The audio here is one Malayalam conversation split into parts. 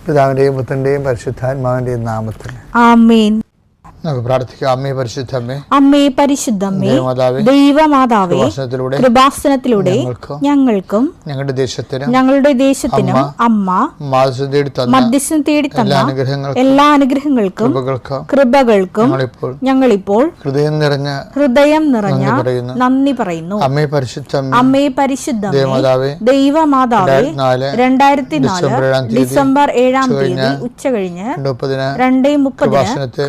പിതാവിൻ്റെയും പുത്രൻ്റെയും പരിശുദ്ധാത്മാവിൻ്റെയും നാമത്തിൽ ആമേൻ. നമുക്ക് പ്രാർത്ഥിക്കാം. അമ്മേ പരിശുദ്ധമ്മേ, അമ്മേ പരിശുദ്ധമ്മേ, ദൈവമാതാവേ, കൃപാസനത്തിലൂടെ ഞങ്ങൾക്കും ഞങ്ങളുടെ ദേശത്തിനും അമ്മ മധ്യസ്ഥം തേടി തന്ന എല്ലാ അനുഗ്രഹങ്ങൾക്കും കൃപകൾക്കും ഞങ്ങളിപ്പോൾ ഹൃദയം നിറഞ്ഞ നന്ദി പറയുന്നു. അമ്മേ പരിശുദ്ധമ്മേ, ദൈവമാതാവേ, 2004 ഡിസംബർ 7 ഉച്ച കഴിഞ്ഞ് 2:30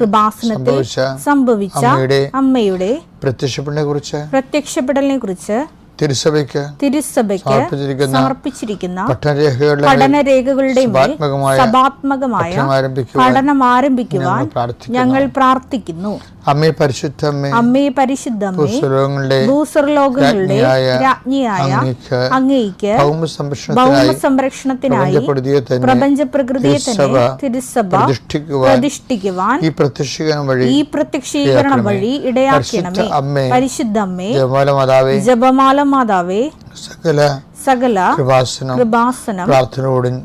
കൃപാസനത്തിൽ സംഭവിച്ച അമ്മയുടെ പ്രത്യക്ഷപ്പെടലിനെ കുറിച്ച് തിരുസഭയ്ക്ക് സമർപ്പിച്ചിരിക്കുന്ന പഠനരേഖകളുടെ സഭാത്മകമായ പഠനം ആരംഭിക്കുവാൻ ഞങ്ങൾ പ്രാർത്ഥിക്കുന്നു. അമ്മേ പരിശുദ്ധമ്മേ, ഭൂസ്വർലോകങ്ങളുടെ രാജ്ഞിയായ അങ്ങേയ്ക്ക് ഭൗമസംരക്ഷണത്തിനായി പ്രപഞ്ചപ്രകൃതിയെ തന്നെ തിരുസഭ പ്രതിഷ്ഠിക്കുവാൻ ഈ പ്രത്യക്ഷീകരണം വഴി ഇടയാക്കണമേ. പരിശുദ്ധമ്മേ, ജപമാല മാതാവേ, സകല കൃപാസനം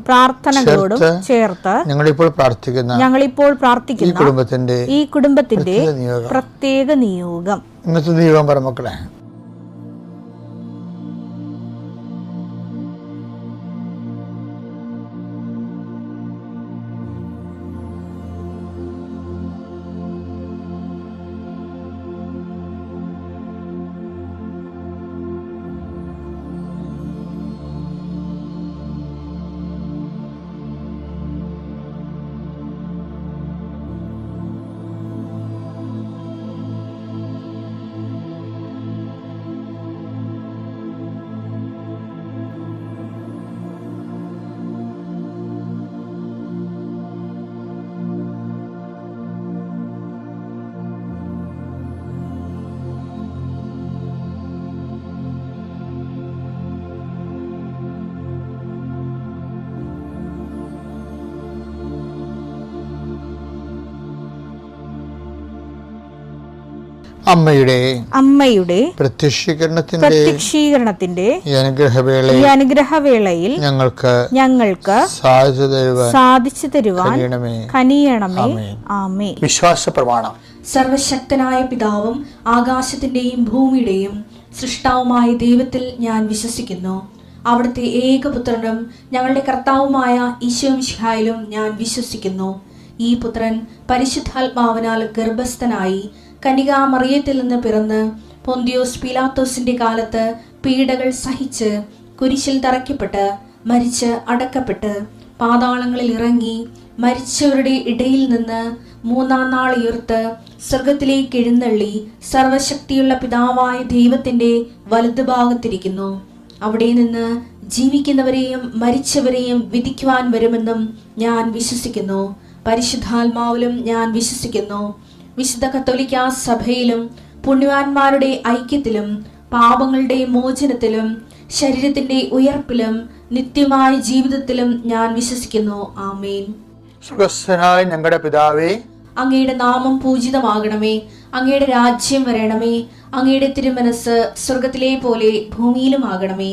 പ്രാർത്ഥനകളോടും ചേർത്ത് ഞങ്ങളിപ്പോൾ പ്രാർത്ഥിക്കുന്ന ഈ കുടുംബത്തിന്റെ പ്രത്യേക നിയോഗം. ഇന്നത്തെ നിയോഗം പറ മക്കളെ. അമ്മയുടെ പ്രത്യക്ഷീകരണത്തിന്റെ ഈ അനുഗ്രഹവേളയിൽ ഞങ്ങൾക്ക് സാധിച്ചു തരുവാൻ കനിയണമേ. ആമേൻ. വിശ്വാസ പ്രമാണം. സർവശക്തനായ പിതാവും ആകാശത്തിന്റെയും ഭൂമിയുടെയും സൃഷ്ടാവുമായ ദൈവത്തിൽ ഞാൻ വിശ്വസിക്കുന്നു. അവിടുത്തെ ഏകപുത്രനും ഞങ്ങളുടെ കർത്താവുമായ ഈശോ മിശിഹായിലും ഞാൻ വിശ്വസിക്കുന്നു. ഈ പുത്രൻ പരിശുദ്ധാത്മാവിനാൽ ഗർഭസ്ഥനായി കന്യകാമറിയത്തിൽ നിന്ന് പിറന്ന് പൊന്തിയോസ് പീലാത്തോസിന്റെ കാലത്ത് പീഡകൾ സഹിച്ച് കുരിശിൽ തറയ്ക്കപ്പെട്ട് മരിച്ച് അടക്കപ്പെട്ട് പാതാളങ്ങളിൽ ഇറങ്ങി മരിച്ചവരുടെ ഇടയിൽ നിന്ന് 3-ാം നാൾ ഉയർത്ത് സ്വർഗത്തിലേക്ക് എഴുന്നള്ളി സർവശക്തിയുള്ള പിതാവായ ദൈവത്തിന്റെ വലതുഭാഗത്തിരിക്കുന്നു. അവിടെ നിന്ന് ജീവിക്കുന്നവരെയും മരിച്ചവരെയും വിധിക്കുവാൻ വരുമെന്നും ഞാൻ വിശ്വസിക്കുന്നു. പരിശുദ്ധാത്മാവിലും ഞാൻ വിശ്വസിക്കുന്നു. വിശുദ്ധ കത്തോലിക്കാ സഭയിലും പുണ്യവാന്മാരുടെ ഐക്യത്തിലും പാപങ്ങളുടെ മോചനത്തിലും ശരീരത്തിന്റെ ഉയർപ്പിലും നിത്യമായ ജീവിതത്തിലും ഞാൻ വിശ്വസിക്കുന്നു. ആമേൻ. സ്വർഗ്ഗസ്ഥനായ ഞങ്ങളുടെ പിതാവേ, അങ്ങയുടെ നാമം പൂജിതമാകണമേ. അങ്ങയുടെ രാജ്യം വരണമേ. അങ്ങയുടെ തിരുമനസ് സ്വർഗത്തിലെ പോലെ ഭൂമിയിലും ആകണമേ.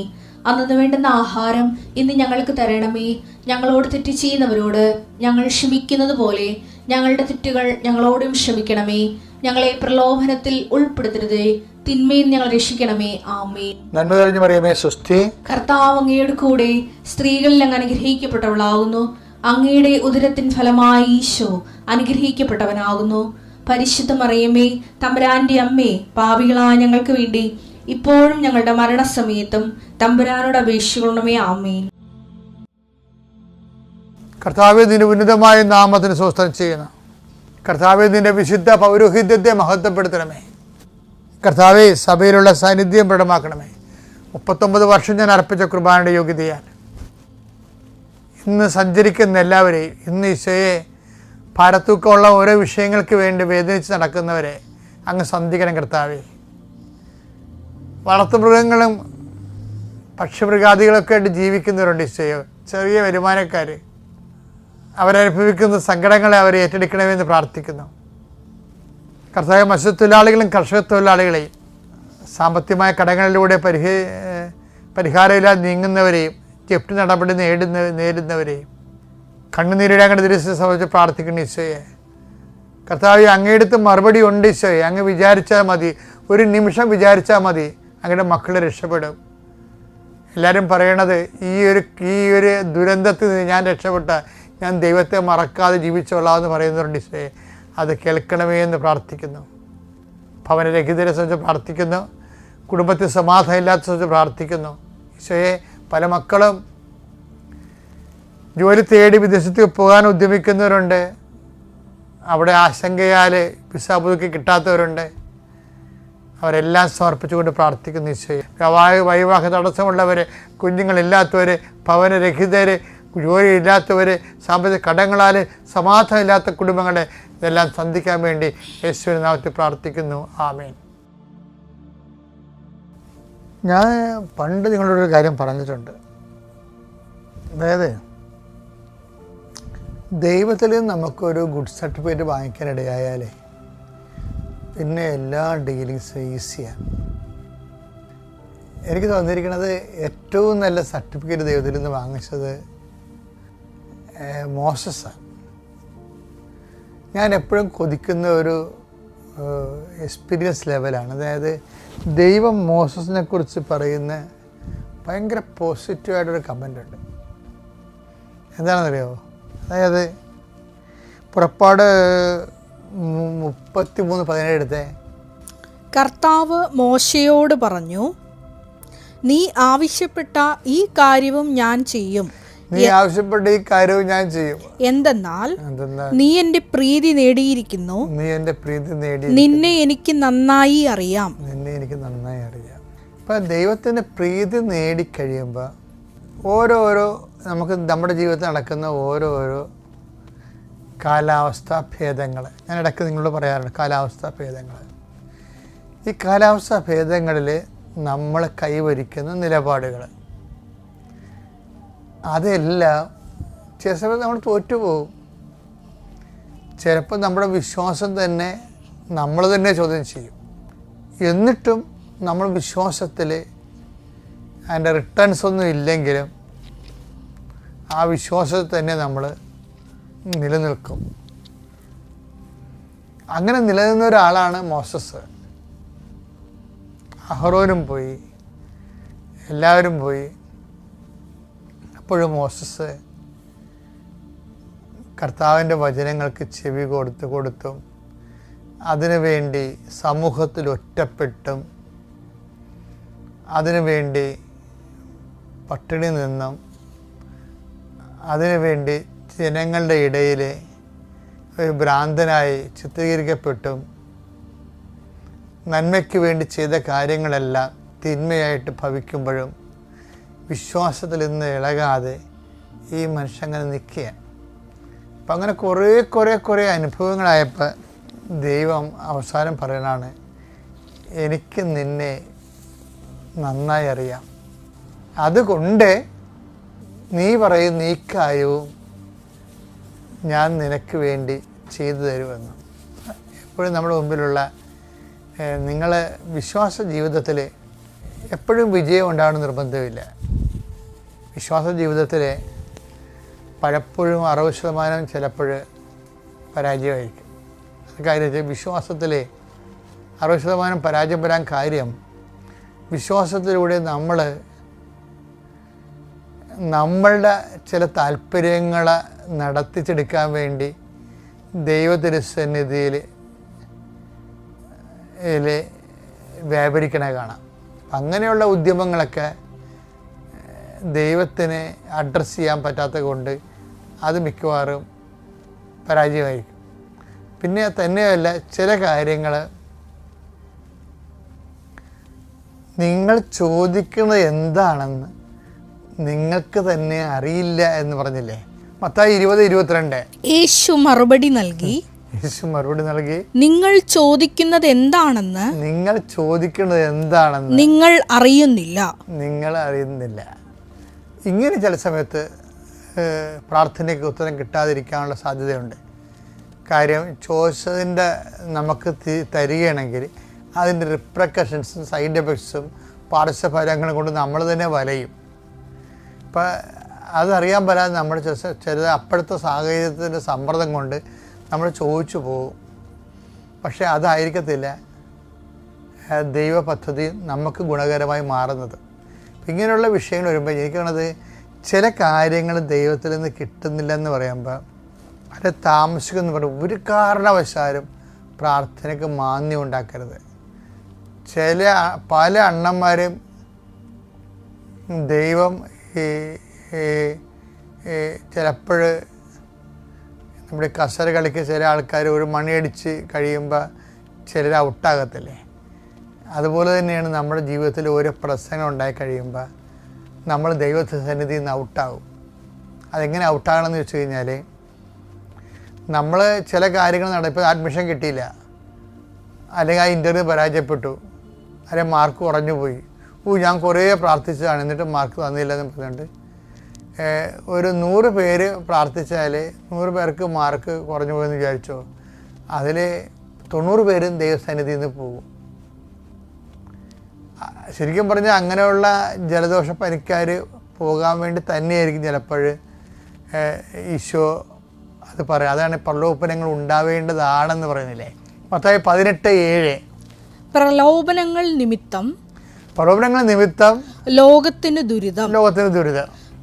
അന്നു വേണ്ടുന്ന ആഹാരം ഇന്ന് ഞങ്ങൾക്ക് തരണമേ. ഞങ്ങളോട് തെറ്റ് ചെയ്യുന്നവരോട് ഞങ്ങൾ ക്ഷമിക്കുന്നത് പോലെ ഞങ്ങളുടെ തെറ്റുകൾ ഞങ്ങളോടും ക്ഷമിക്കണമേ. ഞങ്ങളെ പ്രലോഭനത്തിൽ ഉൾപ്പെടുത്തരുതേ, തിന്മയിൽ ഞങ്ങൾ രക്ഷിക്കണമേ. ആമേൻ. നന്മ നിറഞ്ഞ മറിയമേ, സ്വസ്തി. കർത്താവ് അങ്ങയുടെ കൂടെ സ്ത്രീകളിൽ അങ്ങ് അനുഗ്രഹിക്കപ്പെട്ടവളാകുന്നു. അങ്ങയുടെ ഉദരത്തിൻ ഫലമായി ഈശോ അനുഗ്രഹിക്കപ്പെട്ടവനാകുന്നു. പരിശുദ്ധ മറിയമേ, തമ്പുരാന്റെ അമ്മേ, പാപികളായ ഞങ്ങൾക്ക് വേണ്ടി ഇപ്പോഴും ഞങ്ങളുടെ മരണസമയത്തും തമ്പുരാനോട് അപേക്ഷിക്കണമേ. ആമേൻ. കർത്താവേ, നിന്റെ ഉന്നതമായ നാമത്തിന് സ്വസ്ത്രം ചെയ്യുന്നു. കർത്താവേ, നിന്റെ വിശുദ്ധ പൗരോഹിത്യത്തെ മഹത്വപ്പെടുത്തണമേ. കർത്താവേ, സഭയിലുള്ള സാന്നിധ്യം പ്രകടമാക്കണമേ. 39 വർഷം ഞാൻ അർപ്പിച്ച കുർബാനയുടെ യോഗ്യതയാൽ ഇന്ന് സഞ്ചരിക്കുന്ന എല്ലാവരെയും, ഇന്ന് ഈശോയെ ഭാരത്തൂക്കമുള്ള ഓരോ വിഷയങ്ങൾക്ക് വേണ്ടി വേദനിച്ച് നടക്കുന്നവരെ അങ്ങ് സന്ധിക്കണം. കർത്താവേ, വളർത്തുമൃഗങ്ങളും പക്ഷിമൃഗാദികളൊക്കെ ആയിട്ട് ജീവിക്കുന്നവരുണ്ട് ഈശോയെ. ചെറിയ വരുമാനക്കാർ, അവരനുഭവിക്കുന്ന സങ്കടങ്ങളെ അവർ ഏറ്റെടുക്കണമെന്ന് പ്രാർത്ഥിക്കുന്നു. കർത്താവ്, മത്സ്യത്തൊഴിലാളികളും കർഷക തൊഴിലാളികളെയും സാമ്പത്തികമായ കടങ്ങളിലൂടെ പരിഹാരമില്ലാതെ നീങ്ങുന്നവരെയും ജപ്തി നടപടി നേരിടുന്നവരെയും കണ്ണുനീരുടെ അങ്ങയുടെ തിരുസഭയെ സംബന്ധിച്ച് പ്രാർത്ഥിക്കുന്ന ഈശോയെ, കർത്താവ് അങ്ങയുടെ മറുപടി ഉണ്ട് ഈശോയെ. അങ്ങ് വിചാരിച്ചാൽ മതി, ഒരു നിമിഷം വിചാരിച്ചാൽ മതി, അങ്ങയുടെ മക്കൾ രക്ഷപ്പെടും. എല്ലാവരും പറയണത് ഈ ഒരു ദുരന്തത്തിൽ നിന്ന് ഞാൻ രക്ഷപ്പെട്ട, ഞാൻ ദൈവത്തെ മറക്കാതെ ജീവിച്ചോളാമെന്ന് പറയുന്നുണ്ട് ഈശോയെ. അത് കേൾക്കണമേ എന്ന് പ്രാർത്ഥിക്കുന്നു. ഭവനരഹിതരെ സംബന്ധിച്ച് പ്രാർത്ഥിക്കുന്നു. കുടുംബത്തിൽ സമാധാനം ഇല്ലാത്ത സംബന്ധിച്ച് പ്രാർത്ഥിക്കുന്നു. ഈശോയെ, പല മക്കളും ജോലി തേടി വിദേശത്തേക്ക് പോകാൻ ഉദ്യമിക്കുന്നവരുണ്ട്. അവിടെ ആശങ്കയാൽ വിസ പുതുക്കി കിട്ടാത്തവരുണ്ട്. അവരെല്ലാം സമർപ്പിച്ചുകൊണ്ട് പ്രാർത്ഥിക്കുന്നു ഈശോയെ. വൈവാഹ തടസ്സമുള്ളവർ, കുഞ്ഞുങ്ങളില്ലാത്തവർ, ഭവനരഹിതർ, ജോലിയില്ലാത്തവർ, സാമ്പത്തിക കടങ്ങളാൽ സമാധാനം ഇല്ലാത്ത കുടുംബങ്ങളെ ഇതെല്ലാം സന്ധിക്കാൻ വേണ്ടി യേശുവിന്റെ നാമത്തിൽ പ്രാർത്ഥിക്കുന്നു. ആമേൻ. ഞാൻ പണ്ട് നിങ്ങളോടൊരു കാര്യം പറഞ്ഞിട്ടുണ്ട്. അതായത് ദൈവത്തിൽ നമുക്കൊരു ഗുഡ് സർട്ടിഫിക്കറ്റ് വാങ്ങിക്കാനിടയായാലേ പിന്നെ എല്ലാ ഡീലിങ്സും ഈസിയാണ്. എനിക്ക് തോന്നിയിരിക്കുന്നത് ഏറ്റവും നല്ല സർട്ടിഫിക്കറ്റ് ദൈവത്തിൽ നിന്ന് വാങ്ങിച്ചത് മോസസാണ്. ഞാൻ എപ്പോഴും കൊതിക്കുന്ന ഒരു എക്സ്പീരിയൻസ് ലെവലാണ്. അതായത് ദൈവം മോസസിനെ കുറിച്ച് പറയുന്ന ഭയങ്കര പോസിറ്റീവായിട്ടൊരു കമൻ്റ് ഉണ്ട്. എന്താണെന്നറിയാമോ? അതായത് പുറപ്പാട് 33:17 എടുത്തേ. കർത്താവ് മോശയോട് പറഞ്ഞു, നീ ആവശ്യപ്പെട്ട ഈ കാര്യവും ഞാൻ ചെയ്യും. എന്തെന്നാൽ നീ എന്റെ പ്രീതി നേടിയിരിക്കുന്നു. നിന്നെ എനിക്ക് നന്നായി അറിയാം. ഇപ്പം ദൈവത്തിൻ്റെ പ്രീതി നേടിക്കഴിയുമ്പോൾ ഓരോരോ നമുക്ക് നമ്മുടെ ജീവിതത്തിൽ നടക്കുന്ന ഓരോരോ കാലാവസ്ഥാ ഭേദങ്ങൾ, ഞാൻ ഇടയ്ക്ക് നിങ്ങളോട് പറയാറുണ്ട് കാലാവസ്ഥാ ഭേദങ്ങൾ. ഈ കാലാവസ്ഥാ ഭേദങ്ങളിൽ നമ്മൾ കൈവരിക്കുന്ന നിലപാടുകൾ, അതെല്ലാം ചില സമയത്ത് നമ്മൾ തോറ്റുപോകും. ചിലപ്പോൾ നമ്മുടെ വിശ്വാസം തന്നെ നമ്മൾ തന്നെ ചോദ്യം ചെയ്യും. എന്നിട്ടും നമ്മൾ വിശ്വാസത്തിൽ അതിൻ്റെ റിട്ടേൺസ് ഒന്നും ഇല്ലെങ്കിലും ആ വിശ്വാസത്തിൽ തന്നെ നമ്മൾ നിലനിൽക്കും. അങ്ങനെ നിലനിന്ന ഒരാളാണ് മോസസ്. അഹ്റോനും പോയി, എല്ലാവരും പോയി. അപ്പോഴും മോസസ് കർത്താവിൻ്റെ വചനങ്ങൾക്ക് ചെവി കൊടുത്തും അതിനുവേണ്ടി സമൂഹത്തിൽ ഒറ്റപ്പെട്ടും അതിനുവേണ്ടി പട്ടിണി നിന്നും അതിനുവേണ്ടി ജനങ്ങളുടെ ഇടയിൽ ഒരു ഭ്രാന്തനായി ചിത്രീകരിക്കപ്പെട്ടും നന്മയ്ക്ക് വേണ്ടി ചെയ്ത കാര്യങ്ങളെല്ലാം തിന്മയായിട്ട് ഭവിക്കുമ്പോഴും വിശ്വാസത്തിൽ നിന്ന് ഇളകാതെ ഈ മനുഷ്യങ്ങനെ നിൽക്കുകയാണ്. അപ്പം അങ്ങനെ കുറേ അനുഭവങ്ങളായപ്പോൾ ദൈവം അവസാനം പറയണതാണ്, എനിക്ക് നിന്നെ നന്നായി അറിയാം, അതുകൊണ്ട് നീ പറയുന്ന ഈ കാര്യവും ഞാൻ നിനക്ക് വേണ്ടി ചെയ്തു തരുമെന്ന്. എപ്പോഴും നമ്മുടെ മുമ്പിലുള്ള നിങ്ങൾ വിശ്വാസ ജീവിതത്തിൽ എപ്പോഴും വിജയം ഉണ്ടാകണം നിർബന്ധമില്ല. വിശ്വാസ ജീവിതത്തിൽ പലപ്പോഴും 60% ചിലപ്പോൾ പരാജയമായിരിക്കും. അത് കാര്യം വിശ്വാസത്തിൽ 60% പരാജയം വരാൻ കാര്യം വിശ്വാസത്തിലൂടെ നമ്മളുടെ ചില താല്പര്യങ്ങളെ നടത്തിച്ചെടുക്കാൻ വേണ്ടി ദൈവതിരുസന്നിധിയിൽ വ്യാപരിക്കണ കാണാം. അങ്ങനെയുള്ള ഉദ്യമങ്ങളൊക്കെ ദൈവത്തിന് അഡ്രസ്സ് ചെയ്യാൻ പറ്റാത്തത് കൊണ്ട് അത് മിക്കവാറും പരാജയമായിരിക്കും. പിന്നെ തന്നെയല്ല, ചില കാര്യങ്ങൾ നിങ്ങൾ ചോദിക്കുന്നത് എന്താണെന്ന് നിങ്ങൾക്ക് തന്നെ അറിയില്ല എന്ന് പറഞ്ഞില്ലേ? മത്തായി 20:22. യേശു മറുപടി നൽകി, നിങ്ങൾ ചോദിക്കുന്നത് എന്താണെന്ന് നിങ്ങൾ അറിയുന്നില്ല. ഇങ്ങനെ ചില സമയത്ത് പ്രാർത്ഥനയ്ക്ക് ഉത്തരം കിട്ടാതിരിക്കാനുള്ള സാധ്യതയുണ്ട്. കാര്യം ചോദിച്ചതിൻ്റെ നമുക്ക് തരികയാണെങ്കിൽ അതിൻ്റെ റിപ്രക്കഷൻസും സൈഡ് എഫക്ട്സും പാർശ്വഫലങ്ങളും കൊണ്ട് നമ്മൾ തന്നെ വലയും. ഇപ്പം അതറിയാൻ പറ്റാതെ നമ്മൾ ചില അപ്പോഴത്തെ സാഹചര്യത്തിൻ്റെ സമ്മർദ്ദം കൊണ്ട് നമ്മൾ ചോദിച്ചു പോകും. പക്ഷേ അതായിരിക്കത്തില്ല ദൈവ പദ്ധതി നമുക്ക് ഗുണകരമായി മാറുന്നത്. ഇങ്ങനെയുള്ള വിഷയങ്ങൾ വരുമ്പോൾ എനിക്ക് കാണുന്നത് ചില കാര്യങ്ങൾ ദൈവത്തിൽ നിന്ന് കിട്ടുന്നില്ലെന്ന് പറയുമ്പോൾ അത് താമസിക്കുമെന്ന് പറയും. ഒരു കാരണവശാലും പ്രാർത്ഥനയ്ക്ക് മാന്യം ഉണ്ടാക്കരുത്. പല അണ്ണന്മാരും ദൈവം ചിലപ്പോൾ നമ്മുടെ കസര കളിക്ക് ചില ആൾക്കാർ ഒരു മണിയടിച്ച് കഴിയുമ്പോൾ ചിലർ ഔട്ടാകത്തില്ലേ, അതുപോലെ തന്നെയാണ് നമ്മുടെ ജീവിതത്തിൽ ഓരോ പ്രശ്നങ്ങൾ ഉണ്ടായി കഴിയുമ്പോൾ നമ്മൾ ദൈവത്തിൻ്റെ സന്നിധിയിൽ നിന്ന് ഔട്ടാകും. അതെങ്ങനെ ഔട്ടാകണമെന്ന് വെച്ച് കഴിഞ്ഞാൽ, നമ്മൾ ചില കാര്യങ്ങൾ ഇപ്പോൾ അഡ്മിഷൻ കിട്ടിയില്ല, അല്ലെങ്കിൽ ആ ഇൻ്റർവ്യൂ പരാജയപ്പെട്ടു, അല്ലെങ്കിൽ മാർക്ക് കുറഞ്ഞു പോയി, ഞാൻ കുറേ പ്രാർത്ഥിച്ചതാണ് എന്നിട്ട് മാർക്ക് തന്നില്ല എന്ന് പറഞ്ഞുകൊണ്ട് ഒരു 100 പേര് പ്രാർത്ഥിച്ചാൽ 100 പേർക്ക് മാർക്ക് കുറഞ്ഞു പോയെന്ന് വിചാരിച്ചോ, അതിൽ 90 പേരും ദൈവസന്നിധിയിൽ നിന്ന് പോകും. ശരിക്കും പറഞ്ഞാൽ അങ്ങനെയുള്ള ജലദോഷ പനിക്കാർ പോകാൻ വേണ്ടി തന്നെയായിരിക്കും ചിലപ്പോൾ ഈശോ അത് പറയാം. അതാണ് പ്രലോഭനങ്ങൾ ഉണ്ടാവേണ്ടതാണെന്ന് പറയുന്നില്ലേ. മത്തായി 18:7 പ്രലോഭനങ്ങൾ നിമിത്തം ലോകത്തിന് ദുരിതം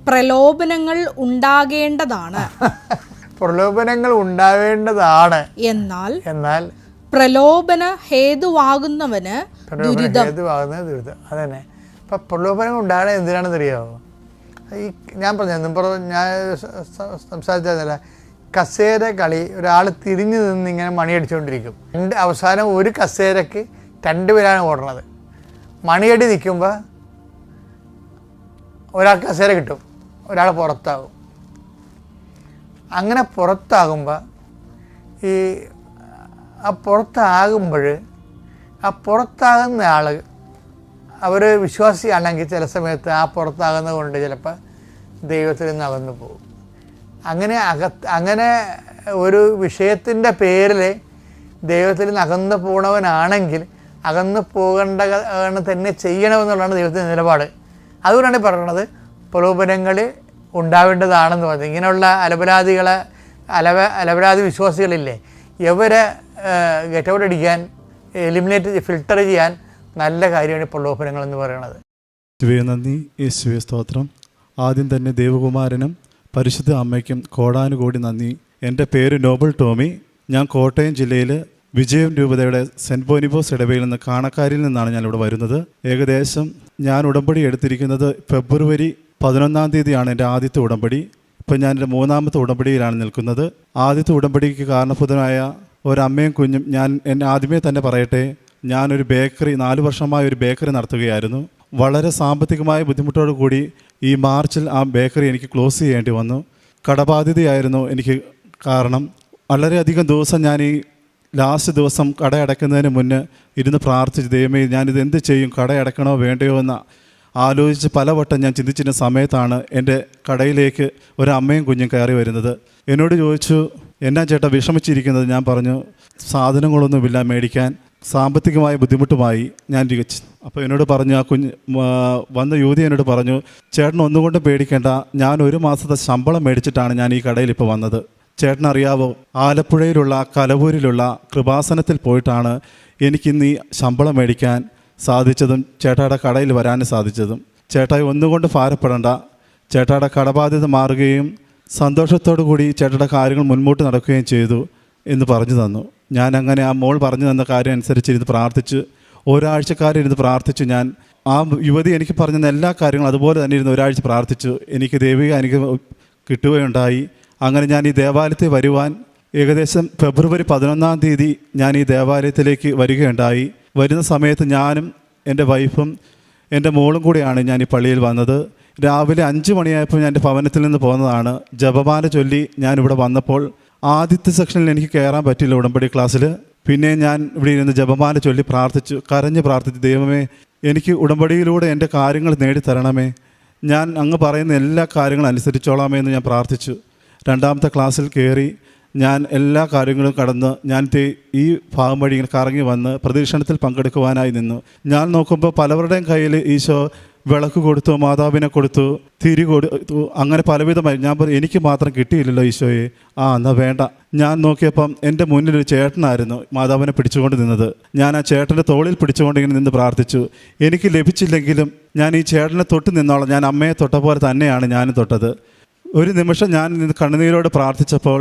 പ്രലോഭനങ്ങൾ ഉണ്ടാകേണ്ടതാണ് എന്നാൽ പ്രലോഭന ഹേതുവാകുന്നവന് ദുരിതം. അതന്നെ. ഇപ്പം പ്രലോഭനങ്ങൾ ഉണ്ടാകണേ എന്തിനാണെന്ന് അറിയാമോ? ഞാൻ സംസാരിച്ചതല്ല, കസേര കളി ഒരാൾ തിരിഞ്ഞു നിന്ന് ഇങ്ങനെ മണിയടിച്ചുകൊണ്ടിരിക്കും. അവസാനം ഒരു കസേരക്ക് 2 പേരാണ് ഓടുന്നത്. മണിയടി നിൽക്കുമ്പോൾ ഒരാൾ കസേര കിട്ടും, ഒരാൾ പുറത്താകും. അങ്ങനെ പുറത്താകുമ്പോൾ പുറത്താകുന്ന ആൾ അവർ വിശ്വാസിയാണെങ്കിൽ ചില സമയത്ത് ആ പുറത്താകുന്നത് കൊണ്ട് ചിലപ്പോൾ ദൈവത്തിൽ നിന്ന് അകന്നു പോകും. അങ്ങനെ ഒരു വിഷയത്തിൻ്റെ പേരിൽ ദൈവത്തിൽ നിന്ന് അകന്നു പോകണവനാണെങ്കിൽ അകന്നു പോകേണ്ട തന്നെ ചെയ്യണമെന്നുള്ളതാണ് ദൈവത്തിൻ്റെ നിലപാട്. അതുകൊണ്ടാണ് പറയുന്നത് പ്രലോഭനങ്ങൾ ഉണ്ടാവേണ്ടതാണെന്ന് പറഞ്ഞത്. ഇങ്ങനെയുള്ള അലപരാധി വിശ്വാസികളില്ലേ, ഇവരെ ഗെറ്റ് ഔട്ട് അടിക്കാൻ, ഫിൽട്ടർ ചെയ്യാൻ നല്ല കാര്യമാണ് പ്രലോഭനങ്ങൾ എന്ന് പറയുന്നത്. യേശുവേ നന്ദി, യേശുവേ സ്തോത്രം. ആദ്യം തന്നെ ദേവകുമാരനും പരിശുദ്ധ അമ്മയ്ക്കും കോടാനുകോടി നന്ദി. എൻ്റെ പേര് നോബൽ ടോമി. ഞാൻ കോട്ടയം ജില്ലയിൽ വിജയം രൂപതയുടെ സെൻറ്റ് ബോനിബോസ് ഇടവയിൽ നിന്ന് കാണക്കാരിൽ നിന്നാണ് ഞാനിവിടെ വരുന്നത്. ഏകദേശം ഞാൻ ഉടമ്പടി എടുത്തിരിക്കുന്നത് ഫെബ്രുവരി 11-ാം തീയതിയാണ് എൻ്റെ ആദ്യത്തെ ഉടമ്പടി. ഇപ്പം ഞാൻ എൻ്റെ 3ാമത്തെ ഉടമ്പടിയിലാണ് നിൽക്കുന്നത്. ആദ്യത്തെ ഉടമ്പടിക്ക് കാരണഭൂതനായ ഒരമ്മയും കുഞ്ഞും, എന്നെ ആദ്യമേ തന്നെ പറയട്ടെ, ഞാനൊരു ബേക്കറി 4 വർഷമായി ഒരു ബേക്കറി നടത്തുകയായിരുന്നു. വളരെ സാമ്പത്തികമായ ബുദ്ധിമുട്ടോടു കൂടി ഈ മാർച്ചിൽ ആ ബേക്കറി എനിക്ക് ക്ലോസ് ചെയ്യേണ്ടി വന്നു. കടബാധ്യതയായിരുന്നു എനിക്ക് കാരണം. വളരെയധികം ദിവസം ഞാൻ ഈ ലാസ്റ്റ് ദിവസം കട അടയ്ക്കുന്നതിന് മുന്നേ ഇരുന്ന് പ്രാർത്ഥിച്ച്, ദൈവമേ ഞാനിത് എന്ത് ചെയ്യും, കട അടയ്ക്കണോ വേണ്ടയോ എന്ന് ആലോചിച്ച് പലവട്ടം ഞാൻ ചിന്തിച്ചിരുന്ന സമയത്താണ് എൻ്റെ കടയിലേക്ക് ഒരമ്മയും കുഞ്ഞും കയറി വരുന്നത്. എന്നോട് ചോദിച്ചു, എന്നാ ചേട്ടാ വിഷമിച്ചിരിക്കുന്നത്? ഞാൻ പറഞ്ഞു, സാധനങ്ങളൊന്നുമില്ല മേടിക്കാൻ, സാമ്പത്തികമായ ബുദ്ധിമുട്ടുമായി ഞാൻ തികച്ചു. അപ്പോൾ എന്നോട് പറഞ്ഞു, ആ വന്ന യുവതി എന്നോട് പറഞ്ഞു, ചേട്ടൻ ഒന്നുകൊണ്ടും പേടിക്കേണ്ട, ഞാൻ 1 മാസത്തെ ശമ്പളം മേടിച്ചിട്ടാണ് ഞാൻ ഈ കടയിൽ ഇപ്പോൾ വന്നത്. ചേട്ടനറിയാവോ, ആലപ്പുഴയിലുള്ള കലവൂരിലുള്ള കൃപാസനത്തിൽ പോയിട്ടാണ് എനിക്കിന്ന് ഈ ശമ്പളം മേടിക്കാൻ സാധിച്ചതും ചേട്ടായുടെ കടയിൽ വരാനും സാധിച്ചതും. ചേട്ടായി ഒന്നുകൊണ്ട് ഭാരപ്പെടേണ്ട, ചേട്ടായുടെ കടബാധ്യത മാറുകയും സന്തോഷത്തോടു കൂടി ചേട്ടയുടെ കാര്യങ്ങൾ മുൻപോട്ട് നടക്കുകയും ചെയ്തു എന്ന് പറഞ്ഞു തന്നു. ഞാൻ അങ്ങനെ ആ മോൾ പറഞ്ഞു തന്ന കാര്യം അനുസരിച്ചിരുന്ന് പ്രാർത്ഥിച്ചു. ഒരാഴ്ചക്കാരിരുന്ന് പ്രാർത്ഥിച്ചു. ഞാൻ ആ യുവതി എനിക്ക് പറഞ്ഞ എല്ലാ കാര്യങ്ങളും അതുപോലെ തന്നെ ഇരുന്ന് ഒരാഴ്ച പ്രാർത്ഥിച്ചു. എനിക്ക് ദൈവിക അനുഗ്രഹം കിട്ടുകയുണ്ടായി. അങ്ങനെ ഞാൻ ഈ ദേവാലയത്തിൽ വരുവാൻ ഏകദേശം ഫെബ്രുവരി 11-ാം തീയതി ഞാൻ ഈ ദേവാലയത്തിലേക്ക് വരികയുണ്ടായി. വരുന്ന സമയത്ത് ഞാനും എൻ്റെ വൈഫും എൻ്റെ മോളും കൂടിയാണ് ഞാൻ ഈ പള്ളിയിൽ വന്നത്. രാവിലെ 5 മണിയായപ്പോൾ ഞാൻ എൻ്റെ ഭവനത്തിൽ നിന്ന് പോകുന്നതാണ്. ജപമാല ചൊല്ലി ഞാനിവിടെ വന്നപ്പോൾ ആദ്യത്തെ സെക്ഷനിൽ എനിക്ക് കയറാൻ പറ്റില്ല ഉടമ്പടി ക്ലാസ്സിൽ. പിന്നെ ഞാൻ ഇവിടെ ഇരുന്ന് ജപമാല ചൊല്ലി പ്രാർത്ഥിച്ചു, കരഞ്ഞ് പ്രാർത്ഥിച്ചു, ദൈവമേ എനിക്ക് ഉടമ്പടിയിലൂടെ എൻ്റെ കാര്യങ്ങൾ നേടിത്തരണമേ, ഞാൻ അങ്ങ് പറയുന്ന എല്ലാ കാര്യങ്ങളും അനുസരിച്ചോളാമേ എന്ന് ഞാൻ പ്രാർത്ഥിച്ചു. 2ാമത്തെ ക്ലാസ്സിൽ കയറി ഞാൻ എല്ലാ കാര്യങ്ങളും കടന്ന് ഞാൻ ഈ ഭാഗം വഴി ഇങ്ങനെ കറങ്ങി വന്ന് പ്രദക്ഷിണത്തിൽ പങ്കെടുക്കുവാനായി നിന്നു. ഞാൻ നോക്കുമ്പോൾ പലവരുടെയും കയ്യിൽ ഈശോ വിളക്ക് കൊടുത്തു, മാതാവിനെ കൊടുത്തു, തിരി കൊടുത്തു, അങ്ങനെ പലവിധമായി. ഞാൻ പറഞ്ഞു എനിക്ക് മാത്രം കിട്ടിയില്ലല്ലോ ഈശോയെ. എന്നാൽ വേണ്ട. ഞാൻ നോക്കിയപ്പം എൻ്റെ മുന്നിലൊരു ചേട്ടനായിരുന്നു മാതാവിനെ പിടിച്ചുകൊണ്ട് നിന്നത്. ഞാൻ ആ ചേട്ടൻ്റെ തോളിൽ പിടിച്ചുകൊണ്ട് ഇങ്ങനെ നിന്ന് പ്രാർത്ഥിച്ചു. എനിക്ക് ലഭിച്ചില്ലെങ്കിലും ഞാൻ ഈ ചേട്ടനെ തൊട്ട് നിന്നോളാം. ഞാൻ അമ്മയെ തൊട്ട പോലെ തന്നെയാണ് ഞാനും തൊട്ടത്. ഒരു നിമിഷം ഞാൻ കണ്ണുനീരോട് പ്രാർത്ഥിച്ചപ്പോൾ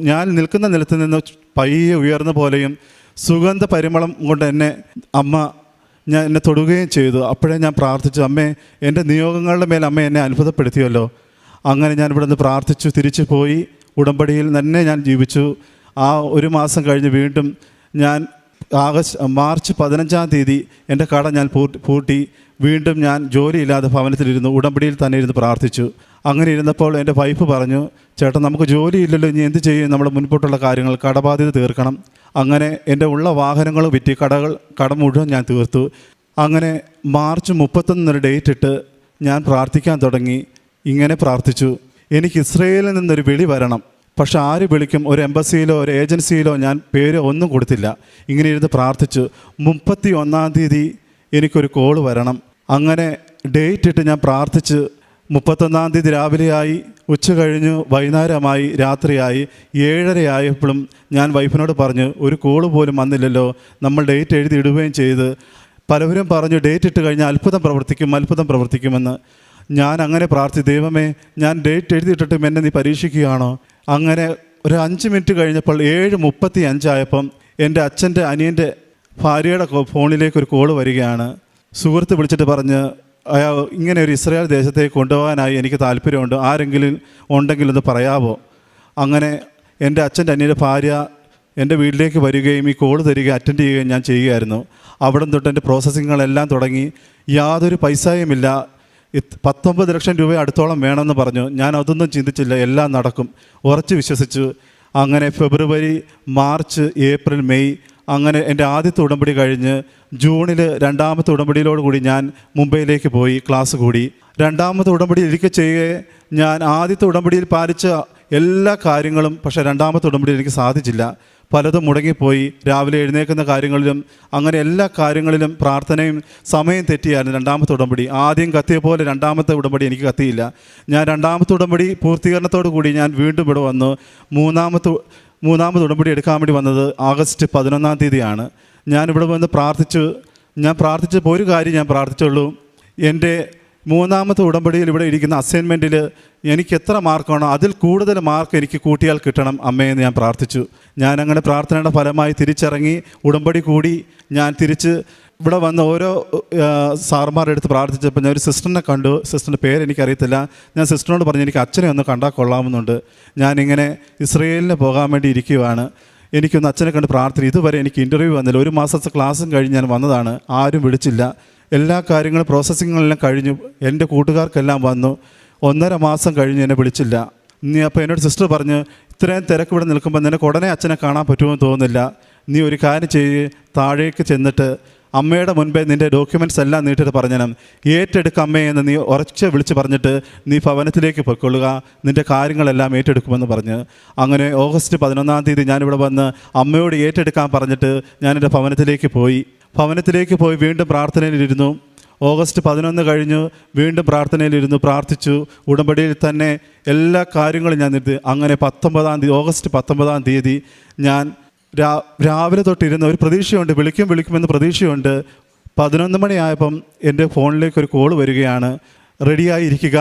ഞാൻ നിൽക്കുന്ന നിലത്ത് നിന്ന് പയ്യെ ഉയർന്ന പോലെയും സുഗന്ധ പരിമളം കൊണ്ട് എന്നെ തൊടുകയും ചെയ്തു. അപ്പോഴേ ഞാൻ പ്രാർത്ഥിച്ചു, അമ്മേ എൻ്റെ നിയോഗങ്ങളുടെ മേൽ അമ്മ എന്നെ അത്ഭുതപ്പെടുത്തിയല്ലോ. അങ്ങനെ ഞാൻ ഇവിടെ നിന്ന് പ്രാർത്ഥിച്ചു, തിരിച്ചു പോയി ഉടമ്പടിയിൽ തന്നെ ഞാൻ ജീവിച്ചു. ആ ഒരു മാസം കഴിഞ്ഞ് വീണ്ടും ഞാൻ മാർച്ച് 15-ാം തീയതി എൻ്റെ കട ഞാൻ പൂട്ടി വീണ്ടും ഞാൻ ജോലിയില്ലാതെ ഭവനത്തിലിരുന്നു, ഉടമ്പടിയിൽ തന്നെ ഇരുന്ന് പ്രാർത്ഥിച്ചു. അങ്ങനെ ഇരുന്നപ്പോൾ എൻ്റെ വൈഫ് പറഞ്ഞു, ചേട്ടൻ നമുക്ക് ജോലിയില്ലല്ലോ, ഇനി എന്ത് ചെയ്യും, നമ്മുടെ മുൻപോട്ടുള്ള കാര്യങ്ങൾ കടബാധ്യത തീർക്കണം. അങ്ങനെ എൻ്റെ ഉള്ള വാഹനങ്ങൾ വിറ്റ് കട മുഴുവൻ ഞാൻ തീർത്തു. അങ്ങനെ മാർച്ച് 31 ഡേറ്റ് ഇട്ട് ഞാൻ പ്രാർത്ഥിക്കാൻ തുടങ്ങി. ഇങ്ങനെ പ്രാർത്ഥിച്ചു, എനിക്ക് ഇസ്രയേലിൽ നിന്നൊരു വിളി വരണം. പക്ഷെ ആര് വിളിക്കും? ഒരു എംബസിയിലോ ഒരു ഏജൻസിയിലോ ഞാൻ പേര് ഒന്നും കൊടുത്തില്ല. ഇങ്ങനെ ഇരുന്ന് പ്രാർത്ഥിച്ചു. 31-ാം തീയതി എനിക്കൊരു കോള് വരണം. അങ്ങനെ ഡേറ്റ് ഇട്ട് ഞാൻ പ്രാർത്ഥിച്ച് 31-ാം തീയതി രാവിലെയായി, ഉച്ച കഴിഞ്ഞു, വൈകുന്നേരമായി, രാത്രിയായി, 7:30 ആയപ്പോഴും ഞാൻ വൈഫിനോട് പറഞ്ഞു, ഒരു കോള് പോലും വന്നില്ലല്ലോ. നമ്മൾ ഡേറ്റ് എഴുതി ഇടുകയും ചെയ്ത്. പലവരും പറഞ്ഞു ഡേറ്റ് ഇട്ട് കഴിഞ്ഞാൽ അത്ഭുതം പ്രവർത്തിക്കുമെന്ന്. ഞാൻ അങ്ങനെ പ്രാർത്ഥിച്ചു, ദൈവമേ ഞാൻ ഡേറ്റ് എഴുതിയിട്ടിട്ടും എന്നെ നീ പരീക്ഷിക്കുകയാണോ? അങ്ങനെ ഒരു 5 മിനിറ്റ് കഴിഞ്ഞപ്പോൾ 7:35 ആയപ്പം എൻ്റെ അച്ഛൻ്റെ അനിയൻ്റെ ഭാര്യയുടെ ഫോണിലേക്ക് ഒരു കോള് വരികയാണ്. സുഹൃത്ത് വിളിച്ചിട്ട് പറഞ്ഞ്, ഇങ്ങനെ ഒരു ഇസ്രായേൽ ദേശത്തേക്ക് കൊണ്ടുപോകാനായി എനിക്ക് താല്പര്യമുണ്ട്, ആരെങ്കിലും ഉണ്ടെങ്കിൽ ഒന്ന് പറയാവോ? അങ്ങനെ എൻ്റെ അച്ഛൻ്റെ അനിയൻ്റെ ഭാര്യ എൻ്റെ വീട്ടിലേക്ക് വരികയും ഈ കോള് തരികയും അറ്റൻഡ് ചെയ്യുകയും ഞാൻ ചെയ്യുകയായിരുന്നു. അവിടെ തൊട്ട് എൻ്റെ പ്രോസസ്സിങ്ങുകളെല്ലാം തുടങ്ങി. യാതൊരു പൈസയുമില്ല. 19 ലക്ഷം രൂപ അടുത്തോളം വേണമെന്ന് പറഞ്ഞു. ഞാൻ അതൊന്നും ചിന്തിച്ചില്ല, എല്ലാം നടക്കും ഉറച്ച് വിശ്വസിച്ചു. അങ്ങനെ ഫെബ്രുവരി, മാർച്ച്, ഏപ്രിൽ, മെയ്, അങ്ങനെ എൻ്റെ ആദ്യത്തെ ഉടമ്പടി കഴിഞ്ഞ് ജൂണിൽ 2ാമത്തെ ഉടമ്പടിയിലോടുകൂടി ഞാൻ മുംബൈയിലേക്ക് പോയി ക്ലാസ് കൂടി. 2ാമത്തെ ഉടമ്പടി ഇരിക്കെ ചെയ്യുകയെ ഞാൻ ആദ്യത്തെ ഉടമ്പടിയിൽ പാലിച്ച എല്ലാ കാര്യങ്ങളും, പക്ഷേ 2ാമത്തെ ഉടമ്പടിയിൽ എനിക്ക് സാധിച്ചില്ല. പലതും മുടങ്ങിപ്പോയി. രാവിലെ എഴുന്നേൽക്കുന്ന കാര്യങ്ങളിലും അങ്ങനെ എല്ലാ കാര്യങ്ങളിലും പ്രാർത്ഥനയും സമയം തെറ്റിയായിരുന്നു 2ാമത്തെ ഉടമ്പടി. ആദ്യം കത്തിയ പോലെ 2ാമത്തെ ഉടമ്പടി എനിക്ക് കത്തിയില്ല. ഞാൻ 2ാമത്തെ ഉടമ്പടി പൂർത്തീകരണത്തോടു കൂടി ഞാൻ വീണ്ടും ഇവിടെ വന്നു. മൂന്നാമത് ഉടമ്പടി എടുക്കാൻ വേണ്ടി വന്നത് ആഗസ്റ്റ് 11-ാം തീയതിയാണ്. ഞാനിവിടെ വന്ന് പ്രാർത്ഥിച്ചപ്പോൾ ഒരു കാര്യം ഞാൻ പ്രാർത്ഥിച്ചുള്ളൂ, എൻ്റെ 3ാമത്തെ ഉടമ്പടിയിൽ ഇവിടെ ഇരിക്കുന്ന അസൈൻമെൻറ്റിൽ എനിക്ക് എത്ര മാർക്കാണോ അതിൽ കൂടുതൽ മാർക്ക് എനിക്ക് കൂട്ടിയാൽ കിട്ടണം അമ്മയെന്ന് ഞാൻ പ്രാർത്ഥിച്ചു. ഞാനങ്ങനെ പ്രാർത്ഥനയുടെ ഫലമായി തിരിച്ചിറങ്ങി ഉടമ്പടി കൂടി. ഞാൻ തിരിച്ച് ഇവിടെ വന്ന് ഓരോ സാർമാരുടെ അടുത്ത് പ്രാർത്ഥിച്ചപ്പോൾ ഞാൻ ഒരു സിസ്റ്ററിനെ കണ്ടു. സിസ്റ്ററിൻ്റെ പേര് എനിക്കറിയത്തില്ല. ഞാൻ സിസ്റ്ററിനോട് പറഞ്ഞു, എനിക്ക് അച്ഛനെ ഒന്ന് കണ്ടാൽ കൊള്ളാമെന്നുണ്ട്. ഞാനിങ്ങനെ ഇസ്രയേലിന് പോകാൻ വേണ്ടി ഇരിക്കുകയാണ്. എനിക്കൊന്ന് അച്ഛനെ കണ്ട് പ്രാർത്ഥന. ഇതുവരെ എനിക്ക് ഇൻ്റർവ്യൂ വന്നില്ല. ഒരു മാസത്തെ ക്ലാസ്സും കഴിഞ്ഞ് ഞാൻ വന്നതാണ്. ആരും വിളിച്ചില്ല. എല്ലാ കാര്യങ്ങളും പ്രോസസ്സിങ്ങെല്ലാം കഴിഞ്ഞു. എൻ്റെ കൂട്ടുകാർക്കെല്ലാം വന്നു. 1.5 മാസം കഴിഞ്ഞ് എന്നെ വിളിച്ചില്ല. അപ്പോൾ എന്നോട് സിസ്റ്റർ പറഞ്ഞു, ഇത്രയും തിരക്ക് ഇവിടെ നിൽക്കുമ്പോൾ നിനക്ക് ഉടനെ അച്ഛനെ കാണാൻ പറ്റുമെന്ന് തോന്നുന്നില്ല. നീ ഒരു കാര്യം ചെയ്യ്, താഴേക്ക് ചെന്നിട്ട് അമ്മയുടെ മുൻപേ നിൻ്റെ ഡോക്യുമെൻറ്റ്സ് എല്ലാം നീട്ടിട്ട് പറഞ്ഞണം, ഏറ്റെടുക്കുക അമ്മയെന്ന് നീ ഉറച്ച് വിളിച്ച് പറഞ്ഞിട്ട് നീ ഭവനത്തിലേക്ക് പൊയ്ക്കൊള്ളുക, നിൻ്റെ കാര്യങ്ങളെല്ലാം ഏറ്റെടുക്കുമെന്ന് പറഞ്ഞ്. അങ്ങനെ ഓഗസ്റ്റ് 11-ാം തീയതി ഞാനിവിടെ വന്ന് അമ്മയോട് ഏറ്റെടുക്കാൻ പറഞ്ഞിട്ട് ഞാൻ എൻ്റെ ഭവനത്തിലേക്ക് പോയി വീണ്ടും പ്രാർത്ഥനയിലിരുന്നു. ഓഗസ്റ്റ് 11 കഴിഞ്ഞു, വീണ്ടും പ്രാർത്ഥനയിലിരുന്നു, പ്രാർത്ഥിച്ചു. ഉടമ്പടിയിൽ തന്നെ എല്ലാ കാര്യങ്ങളും ഞാൻ നിർത്തി. അങ്ങനെ ഓഗസ്റ്റ് 19-ാം തീയതി ഞാൻ രാവിലെ തൊട്ടിരുന്ന ഒരു പ്രതീക്ഷയുണ്ട്, വിളിക്കുമെന്ന് പ്രതീക്ഷയുണ്ട്. 11 മണിയായപ്പം എൻ്റെ ഫോണിലേക്ക് ഒരു കോൾ വരികയാണ്, റെഡിയായിരിക്കുക,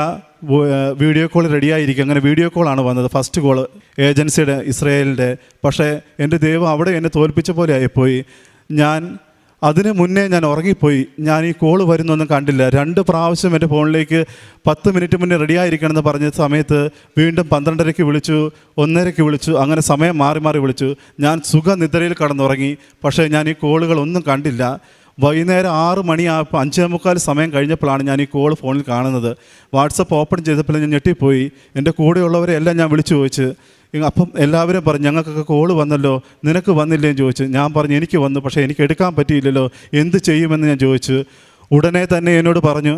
വീഡിയോ കോൾ റെഡിയായിരിക്കുക. അങ്ങനെ വീഡിയോ കോളാണ് വന്നത്. ഫസ്റ്റ് കോൾ ഏജൻസിയുടെ, ഇസ്രയേലിൻ്റെ. പക്ഷേ എൻ്റെ ദൈവം അവിടെ എന്നെ തോൽപ്പിച്ച പോലെ ആയിപ്പോയി. അതിന് മുന്നേ ഞാൻ ഉറങ്ങിപ്പോയി. ഞാൻ ഈ കോള് വരുന്നൊന്നും കണ്ടില്ല. 2 പ്രാവശ്യം എൻ്റെ ഫോണിലേക്ക് 10 മിനിറ്റ് മുന്നേ റെഡിയായിരിക്കണമെന്ന് പറഞ്ഞ സമയത്ത് വീണ്ടും 12:30 വിളിച്ചു, 1:30 വിളിച്ചു. അങ്ങനെ സമയം മാറി വിളിച്ചു. ഞാൻ സുഖനിദ്രയിൽ കടന്നുറങ്ങി. പക്ഷേ ഞാൻ ഈ കോളുകളൊന്നും കണ്ടില്ല. വൈകുന്നേരം 6 മണിയായപ്പോൾ 5:45 സമയം കഴിഞ്ഞപ്പോഴാണ് ഞാൻ ഈ കോൾ ഫോണിൽ കാണുന്നത്. വാട്സപ്പ് ഓപ്പൺ ചെയ്തപ്പോൾ ഞാൻ ഞെട്ടിപ്പോയി. എൻ്റെ കൂടെയുള്ളവരെ എല്ലാം ഞാൻ വിളിച്ചു ചോദിച്ചു. അപ്പം എല്ലാവരും പറഞ്ഞു, ഞങ്ങൾക്കൊക്കെ കോള് വന്നല്ലോ, നിനക്ക് വന്നില്ലേന്ന് ചോദിച്ചു. ഞാൻ പറഞ്ഞു, എനിക്ക് വന്നു, പക്ഷേ എനിക്ക് എടുക്കാൻ പറ്റിയില്ലല്ലോ, എന്ത് ചെയ്യുമെന്ന് ഞാൻ ചോദിച്ചു. ഉടനെ തന്നെ എന്നോട് പറഞ്ഞു,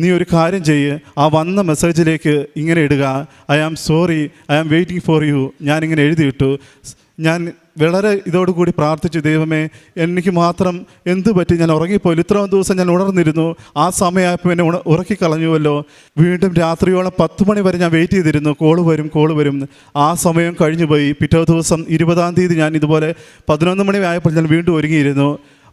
നീ ഒരു കാര്യം ചെയ്യ്, ആ വന്ന മെസ്സേജിലേക്ക് ഇങ്ങനെ ഇടുക, I am sorry, I am waiting for you. ഞാനിങ്ങനെ എഴുതിയിട്ടു. ഞാൻ വളരെ ഇതോടുകൂടി പ്രാർത്ഥിച്ചു, ദൈവമേ എനിക്ക് മാത്രം എന്തു പറ്റി, ഞാൻ ഉറങ്ങിപ്പോയി, ഇത്രയും ദിവസം ഞാൻ ഉണർന്നിരുന്നു, ആ സമയമായപ്പോൾ എന്നെ ഉറക്കിക്കളഞ്ഞുവല്ലോ. വീണ്ടും രാത്രിയോളം 10 മണി വരെ ഞാൻ വെയിറ്റ് ചെയ്തിരുന്നു, കോള് വരും. ആ സമയം കഴിഞ്ഞു പോയി. പിറ്റേ ദിവസം 20-ാം തീയതി ഞാൻ ഇതുപോലെ 11 മണി ആയപ്പോൾ ഞാൻ വീണ്ടും ഒരുങ്ങിയിരുന്നു.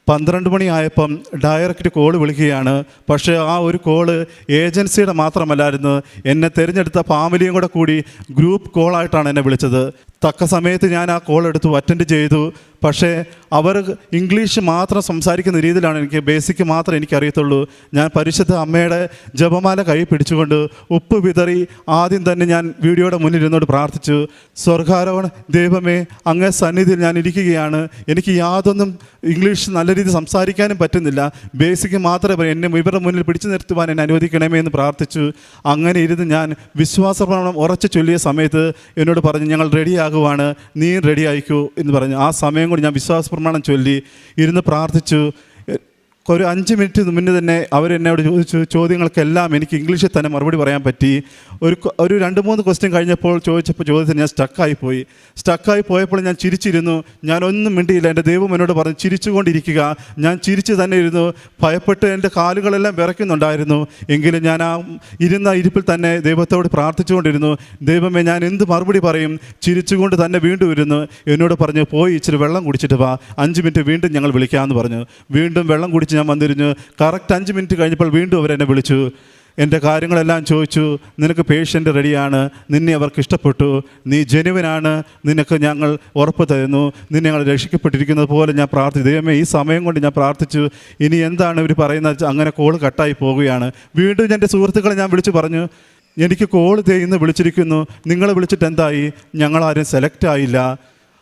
12 മണി ആയപ്പം ഡയറക്റ്റ് കോള് വിളിക്കുകയാണ്. പക്ഷേ ആ ഒരു കോള് ഏജൻസിയുടെ മാത്രമല്ലായിരുന്നു, എന്നെ തിരഞ്ഞെടുത്ത ഫാമിലിയും കൂടി ഗ്രൂപ്പ് കോളായിട്ടാണ് എന്നെ വിളിച്ചത്. തക്ക സമയത്ത് ഞാൻ ആ കോൾ എടുത്തു, അറ്റൻഡ് ചെയ്തു. പക്ഷേ അവർ ഇംഗ്ലീഷ് മാത്രം സംസാരിക്കുന്ന രീതിയിലാണ്, ബേസിക് മാത്രമേ എനിക്കറിയത്തുള്ളൂ. ഞാൻ പരിശുദ്ധ അമ്മയുടെ ജപമാല കൈ പിടിച്ചുകൊണ്ട് ഉപ്പ് വിതറി ആദ്യം തന്നെ ഞാൻ വീഡിയോയുടെ മുന്നിൽ ഇരുന്നോട് പ്രാർത്ഥിച്ചു, സ്വർഗാരോഹണ ദൈവമേ, അങ്ങേ സന്നിധിയിൽ ഞാൻ ഇരിക്കുകയാണ്, എനിക്ക് യാതൊന്നും ഇംഗ്ലീഷ് നല്ല രീതിയിൽ സംസാരിക്കാനും പറ്റുന്നില്ല, ബേസിക് മാത്രമേ എന്നെ ഇവരുടെ മുന്നിൽ പിടിച്ചു നിർത്തുവാൻ എന്നെ അനുവദിക്കണമേ എന്ന് പ്രാർത്ഥിച്ചു. അങ്ങനെ ഇരുന്ന് ഞാൻ വിശ്വാസപ്രമാണം ഉറച്ചു ചൊല്ലിയ സമയത്ത് എന്നോട് പറഞ്ഞു, ഞങ്ങൾ റെഡിയാകുവാണ്, നീ റെഡി ആയിക്കൂ എന്ന് പറഞ്ഞു. ആ സമയം കൂടി ഞാൻ വിശ്വാസ പ്രമാണം ചൊല്ലി ഇരുന്ന് പ്രാർത്ഥിച്ചു. ഒരു 5 മിനിറ്റ് മുന്നേ തന്നെ അവരെന്നോട് ചോദിച്ചു ചോദ്യങ്ങൾക്കെല്ലാം എനിക്ക് ഇംഗ്ലീഷിൽ തന്നെ മറുപടി പറയാൻ പറ്റി. ഒരു 2-3 ക്വസ്റ്റ്യൻ കഴിഞ്ഞപ്പോൾ ചോദ്യത്തിന് ഞാൻ സ്റ്റക്കായി പോയപ്പോൾ ഞാൻ ചിരിച്ചിരുന്നു. ഞാനൊന്നും മിണ്ടിയില്ല. എൻ്റെ ദൈവം എന്നോട് പറഞ്ഞു ചിരിച്ചുകൊണ്ടിരിക്കുക. ഞാൻ ചിരിച്ചു തന്നെ ഇരുന്നു. ഭയപ്പെട്ട് എൻ്റെ കാലുകളെല്ലാം വിറയ്ക്കുന്നുണ്ടായിരുന്നു. എങ്കിലും ഞാൻ ആ ഇരുന്ന ഇരിപ്പിൽ തന്നെ ദൈവത്തോട് പ്രാർത്ഥിച്ചുകൊണ്ടിരുന്നു. ദൈവമേ, ഞാൻ എന്ത് മറുപടി പറയും? ചിരിച്ചുകൊണ്ട് തന്നെ വീണ്ടും ഇരുന്നു. എന്നോട് പറഞ്ഞു, പോയി ഇച്ചിരി വെള്ളം കുടിച്ചിട്ട് വാ, 5 മിനിറ്റ് വീണ്ടും ഞങ്ങൾ വിളിക്കാമെന്ന് പറഞ്ഞു. വീണ്ടും വെള്ളം കുടിച്ച് ഞാൻ വന്നിരുന്നു. കറക്റ്റ് 5 മിനിറ്റ് കഴിഞ്ഞപ്പോൾ വീണ്ടും അവരെന്നെ വിളിച്ചു. എൻ്റെ കാര്യങ്ങളെല്ലാം ചോദിച്ചു. നിനക്ക് പേഷ്യൻ്റ് റെഡിയാണ്, നിന്നെ അവർക്ക് ഇഷ്ടപ്പെട്ടു, നീ ജെനുവിനാണ്, നിനക്ക് ഞങ്ങൾ ഉറപ്പ് തരുന്നു, നിന്നെ ഞങ്ങൾ രക്ഷിക്കപ്പെട്ടിരിക്കുന്നത് പോലെ ഞാൻ പ്രാർത്ഥിച്ചു. ദൈവമേ, ഈ സമയം കൊണ്ട് ഞാൻ പ്രാർത്ഥിച്ചു. ഇനി എന്താണ് ഇവർ പറയുന്നത്? അങ്ങനെ കോൾ കട്ടായി പോവുകയാണ്. വീണ്ടും എൻ്റെ സുഹൃത്തുക്കളെ ഞാൻ വിളിച്ചു പറഞ്ഞു, എനിക്ക് കോൾ ഇന്ന് വിളിച്ചിരിക്കുന്നു, നിങ്ങളെ വിളിച്ചിട്ട് എന്തായി? ഞങ്ങളാരും സെലക്ട് ആയില്ല.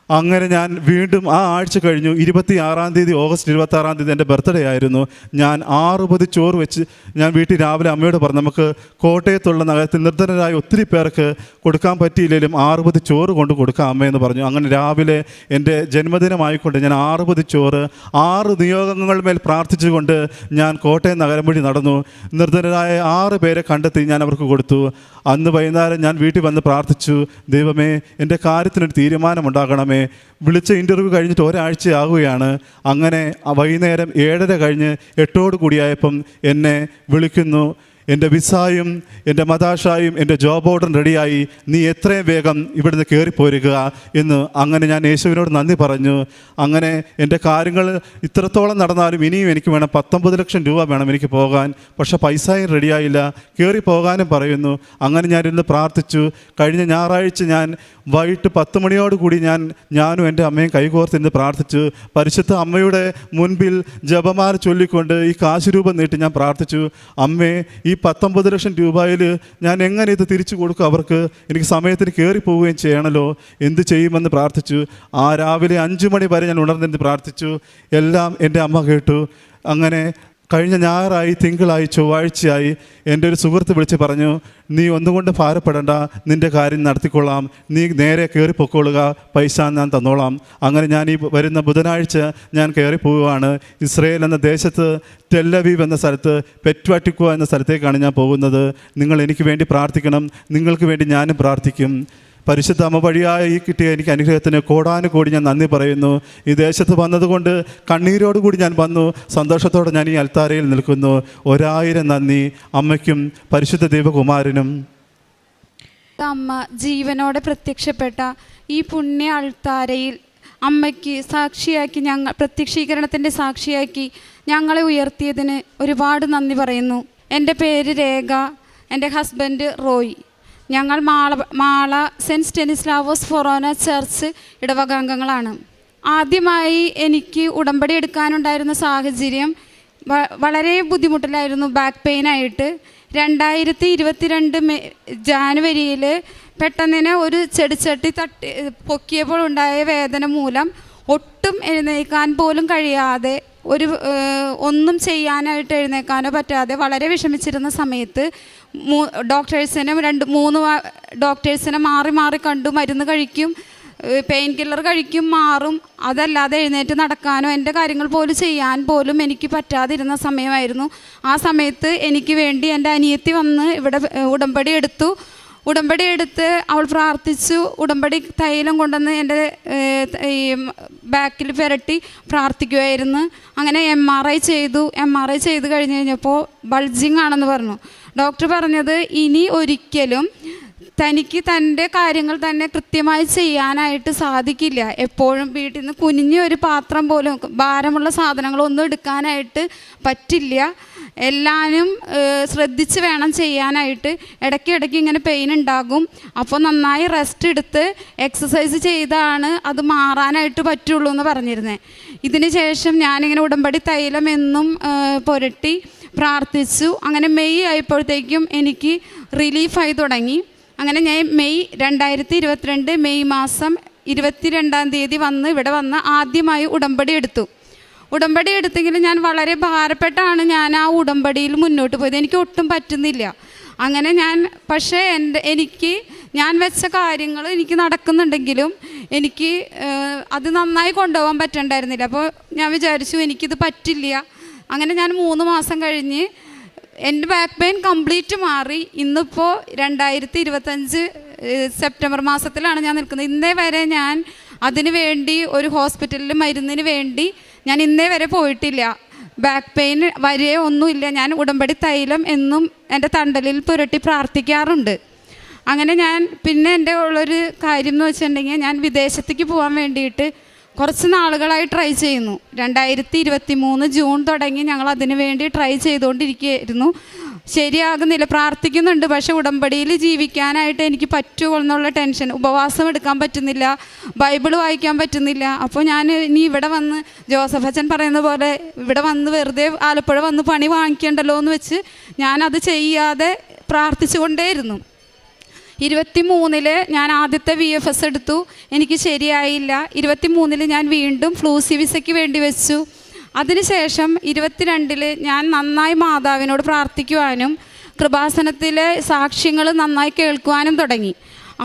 അങ്ങനെ ഞാൻ വീണ്ടും ആ ആഴ്ച കഴിഞ്ഞു. 26-ാം തീയതി, ഓഗസ്റ്റ് 26-ാം തീയതി എൻ്റെ ബർത്ത്ഡേ ആയിരുന്നു. ഞാൻ 6 പൊതി ചോറ് വെച്ച് ഞാൻ വീട്ടിൽ രാവിലെ അമ്മയോട് പറഞ്ഞു, നമുക്ക് കോട്ടയത്തുള്ള നഗരത്തിൽ നിർധനരായ ഒത്തിരി പേർക്ക് കൊടുക്കാൻ പറ്റിയില്ലെങ്കിലും 6 പൊതി ചോറ് കൊണ്ട് കൊടുക്കാം അമ്മയെന്ന് പറഞ്ഞു. അങ്ങനെ രാവിലെ എൻ്റെ ജന്മദിനമായിക്കൊണ്ട് ഞാൻ 6 പൊതി ചോറ് 6 നിയോഗങ്ങൾ മേൽ പ്രാർത്ഥിച്ചുകൊണ്ട് ഞാൻ കോട്ടയം നഗരം വഴി നടന്നു. നിർധനരായ 6 പേരെ കണ്ടെത്തി ഞാൻ അവർക്ക് കൊടുത്തു. അന്ന് വൈകുന്നേരം ഞാൻ വീട്ടിൽ വന്ന് പ്രാർത്ഥിച്ചു, ദൈവമേ, എൻ്റെ കാര്യത്തിനൊരു തീരുമാനമുണ്ടാകണമേ. വിളിച്ച ഇൻ്റർവ്യൂ കഴിഞ്ഞിട്ട് ഒരാഴ്ചയാകുകയാണ്. അങ്ങനെ വൈകുന്നേരം 7:30 കഴിഞ്ഞ് 8 എന്നെ വിളിക്കുന്നു. എൻ്റെ വിസായും എൻ്റെ മദാഷായും എൻ്റെ ജോബ് ഓർഡറും റെഡിയായി, നീ എത്രയും വേഗം ഇവിടുന്ന് കയറിപ്പോരുക എന്ന്. അങ്ങനെ ഞാൻ യേശുവിനോട് നന്ദി പറഞ്ഞു. അങ്ങനെ എൻ്റെ കാര്യങ്ങൾ ഇത്രത്തോളം നടന്നാലും ഇനിയും എനിക്ക് വേണം 19 ലക്ഷം രൂപ വേണം എനിക്ക് പോകാൻ. പക്ഷേ പൈസയും റെഡിയായില്ല, കയറി പോകാനും പറയുന്നു. അങ്ങനെ ഞാനിന്ന് പ്രാർത്ഥിച്ചു. കഴിഞ്ഞ ഞായറാഴ്ച ഞാൻ വൈകിട്ട് 10 മണിയോടുകൂടി ഞാനും എൻ്റെ അമ്മയും കൈകോർത്തിന്ന് പ്രാർത്ഥിച്ചു. പരിശുദ്ധ അമ്മയുടെ മുൻപിൽ ജപമാല ചൊല്ലിക്കൊണ്ട് ഈ കാശ് രൂപം നീട്ടി ഞാൻ പ്രാർത്ഥിച്ചു, അമ്മേ, ഈ 19 ലക്ഷം രൂപയിൽ ഞാൻ എങ്ങനെ ഇത് തിരിച്ചു കൊടുക്കും? അവർക്ക് എനിക്ക് സമയത്തിന് കയറിപ്പോവുകയും ചെയ്യണമല്ലോ, എന്ത് ചെയ്യുമെന്ന് പ്രാർത്ഥിച്ചു. ആ രാവിലെ 5 മണി വരെ ഞാൻ ഉണർന്നിരുന്ന് പ്രാർത്ഥിച്ചു. എല്ലാം എൻ്റെ അമ്മ കേട്ടു. അങ്ങനെ കഴിഞ്ഞ ഞായറായി, തിങ്കളായി, ചൊവ്വാഴ്ചയായി എൻ്റെ ഒരു സുഹൃത്ത് വിളിച്ച് പറഞ്ഞു, നീ ഒന്നുകൊണ്ട് ഭാരപ്പെടേണ്ട, നിൻ്റെ കാര്യം നടത്തിക്കൊള്ളാം, നീ നേരെ കയറി പൊക്കോളുക, പൈസ ഞാൻ തന്നോളാം. അങ്ങനെ ഞാൻ ഈ വരുന്ന ബുധനാഴ്ച ഞാൻ കയറി പോവുകയാണ്. ഇസ്രയേൽ എന്ന ദേശത്ത് ടെല്ലവീവ് എന്ന സ്ഥലത്ത് പെറ്റ്വാറ്റിക്വ എന്ന സ്ഥലത്തേക്കാണ് ഞാൻ പോകുന്നത്. നിങ്ങൾ എനിക്ക് വേണ്ടി പ്രാർത്ഥിക്കണം, നിങ്ങൾക്ക് വേണ്ടി ഞാനും പ്രാർത്ഥിക്കും. പരിശുദ്ധ അമ്മ വഴിയായി ഈ കിട്ടിയ എനിക്ക് അനുഗ്രഹത്തിന് കോടാനുകോടി ഞാൻ നന്ദി പറയുന്നു. ഈ ദേശത്ത് വന്നതുകൊണ്ട് കണ്ണീരോടുകൂടി ഞാൻ വന്നു. സന്തോഷത്തോടെ ഞാൻ ഈ അൽത്താരയിൽ നിൽക്കുന്നു. 1000 നന്ദി അമ്മയ്ക്കും പരിശുദ്ധ ദൈവകുമാരനും. അമ്മ ജീവനോടെ പ്രത്യക്ഷപ്പെട്ട ഈ പുണ്യ അൾത്താരയിൽ അമ്മയ്ക്ക് സാക്ഷിയാക്കി, പ്രത്യക്ഷീകരണത്തിൻ്റെ സാക്ഷിയാക്കി ഞങ്ങളെ ഉയർത്തിയതിന് ഒരുപാട് നന്ദി പറയുന്നു. എൻ്റെ പേര് രേഖ, എൻ്റെ ഹസ്ബൻഡ് റോയ്. ഞങ്ങൾ മാള സെൻറ്റ് സ്റ്റെനിസ്ലാവോസ് ഫൊറോന ചർച്ച് ഇടവകാംഗങ്ങളാണ്. ആദ്യമായി എനിക്ക് ഉടമ്പടി എടുക്കാനുണ്ടായിരുന്ന സാഹചര്യം വളരെ ബുദ്ധിമുട്ടിലായിരുന്നു, ബാക്ക് പെയിനായിട്ട്. 2022 ജാനുവരിയിൽ പെട്ടെന്ന് ഒരു ചെടിച്ചട്ടി പൊക്കിയപ്പോൾ ഉണ്ടായ വേദന മൂലം ഒട്ടും എഴുന്നേൽക്കാൻ പോലും കഴിയാതെ, ഒന്നും ചെയ്യാനായിട്ട് എഴുന്നേൽക്കാനോ പറ്റാതെ വളരെ വിഷമിച്ചിരുന്ന സമയത്ത് ഡോക്ടേഴ്സിനും 2-3 ഡോക്ടേഴ്സിനെ മാറി കണ്ടു. മരുന്ന് കഴിക്കും, പെയിൻ കില്ലർ കഴിക്കും, മാറും. അതല്ലാതെ എഴുന്നേറ്റ് നടക്കാനോ എൻ്റെ കാര്യങ്ങൾ പോലും ചെയ്യാൻ പോലും എനിക്ക് പറ്റാതിരുന്ന സമയമായിരുന്നു. ആ സമയത്ത് എനിക്ക് വേണ്ടി എൻ്റെ അനിയത്തി വന്ന് ഇവിടെ ഉടമ്പടി എടുത്തു. ഉടമ്പടി എടുത്ത് അവൾ പ്രാർത്ഥിച്ചു. ഉടമ്പടി തൈലം കൊണ്ടുവന്ന് എൻ്റെ ഈ ബാക്കിൽ പുരട്ടി പ്രാർത്ഥിക്കുമായിരുന്നു. അങ്ങനെ MRI ചെയ്തു. MRI ചെയ്ത് കഴിഞ്ഞപ്പോൾ ബൾജിങ് ആണെന്ന് പറഞ്ഞു. ഡോക്ടർ പറഞ്ഞത് ഇനി ഒരിക്കലും തനിക്ക് തൻ്റെ കാര്യങ്ങൾ തന്നെ കൃത്യമായി ചെയ്യാനായിട്ട് സാധിക്കില്ല. എപ്പോഴും വീട്ടിൽ നിന്ന് കുനിഞ്ഞ ഒരു പാത്രം പോലും ഭാരമുള്ള സാധനങ്ങളൊന്നും എടുക്കാനായിട്ട് പറ്റില്ല. എല്ലാവരും ശ്രദ്ധിച്ച് വേണം ചെയ്യാനായിട്ട്. ഇടയ്ക്കിടയ്ക്ക് ഇങ്ങനെ പെയിൻ ഉണ്ടാകും. അപ്പോൾ നന്നായി റെസ്റ്റ് എടുത്ത് എക്സസൈസ് ചെയ്താണ് അത് മാറാനായിട്ട് പറ്റുള്ളൂ എന്ന് പറഞ്ഞിരുന്നത്. ഇതിന് ശേഷം ഞാനിങ്ങനെ ഉടമ്പടി തൈലം എന്നും പുരട്ടി പ്രാർത്ഥിച്ചു. അങ്ങനെ മെയ് ആയപ്പോഴത്തേക്കും എനിക്ക് റിലീഫായി തുടങ്ങി. അങ്ങനെ ഞാൻ 2022 മെയ് മാസം 22-ാം തീയതി ഇവിടെ വന്ന് ആദ്യമായി ഉടമ്പടി എടുത്തു. ഉടമ്പടി എടുത്തെങ്കിലും ഞാൻ വളരെ ഭാരപ്പെട്ടാണ് ഞാൻ ആ ഉടമ്പടിയിൽ മുന്നോട്ട് പോയത്. എനിക്ക് ഒട്ടും പറ്റുന്നില്ല. അങ്ങനെ പക്ഷേ ഞാൻ വെച്ച കാര്യങ്ങൾ എനിക്ക് നടക്കുന്നുണ്ടെങ്കിലും എനിക്ക് അത് നന്നായി കൊണ്ടുപോകാൻ പറ്റണ്ടായിരുന്നില്ല. അപ്പോൾ ഞാൻ വിചാരിച്ചു എനിക്കിത് പറ്റില്ല. അങ്ങനെ ഞാൻ 3 മാസം കഴിഞ്ഞ് എൻ്റെ ബാക്ക് പെയിൻ കംപ്ലീറ്റ് മാറി. ഇന്നിപ്പോൾ 2025 സെപ്റ്റംബർ മാസത്തിലാണ് ഞാൻ നിൽക്കുന്നത്. ഇന്നേ വരെ ഞാൻ അതിന് വേണ്ടി ഒരു ഹോസ്പിറ്റലിൽ മരുന്നിന് വേണ്ടി ഞാൻ ഇന്നേ വരെ പോയിട്ടില്ല. ബാക്ക് പെയിൻ വരെ ഒന്നുമില്ല. ഞാൻ ഉടമ്പടി തൈലം എന്നും എൻ്റെ തണ്ടലിൽ പുരട്ടി പ്രാർത്ഥിക്കാറുണ്ട്. അങ്ങനെ പിന്നെ എൻ്റെ ഉള്ളൊരു കാര്യം എന്ന് വെച്ചിട്ടുണ്ടെങ്കിൽ ഞാൻ വിദേശത്തേക്ക് പോകാൻ വേണ്ടിയിട്ട് കുറച്ച് നാളുകളായി ട്രൈ ചെയ്യുന്നു. 2023 ജൂൺ തുടങ്ങി ഞങ്ങൾ അതിനു വേണ്ടി ട്രൈ ചെയ്തുകൊണ്ടിരിക്കുകയായിരുന്നു. ശരിയാകുന്നില്ല. പ്രാർത്ഥിക്കുന്നുണ്ട്, പക്ഷേ ഉടമ്പടിയിൽ ജീവിക്കാനായിട്ട് എനിക്ക് പറ്റുമോ എന്നുള്ള ടെൻഷൻ. ഉപവാസം എടുക്കാൻ പറ്റുന്നില്ല, ബൈബിൾ വായിക്കാൻ പറ്റുന്നില്ല. അപ്പോൾ ഞാൻ ഇനി ഇവിടെ വന്ന് ജോസഫ് അച്ഛൻ പറയുന്ന പോലെ ഇവിടെ വന്ന് വെറുതെ ആലപ്പുഴ വന്ന് പണി വാങ്ങിക്കണ്ടല്ലോ എന്ന് വെച്ച് ഞാനത് ചെയ്യാതെ പ്രാർത്ഥിച്ചുകൊണ്ടേയിരുന്നു. 23 ഞാൻ ആദ്യത്തെ VFS എടുത്തു. എനിക്ക് ശരിയായില്ല. 23 ഞാൻ വീണ്ടും ഫ്ലൂസി വിസയ്ക്ക് വേണ്ടി വെച്ചു. അതിനുശേഷം 22 ഞാൻ നന്നായി മാതാവിനോട് പ്രാർത്ഥിക്കുവാനും കൃപാസനത്തിലെ സാക്ഷ്യങ്ങൾ നന്നായി കേൾക്കുവാനും തുടങ്ങി.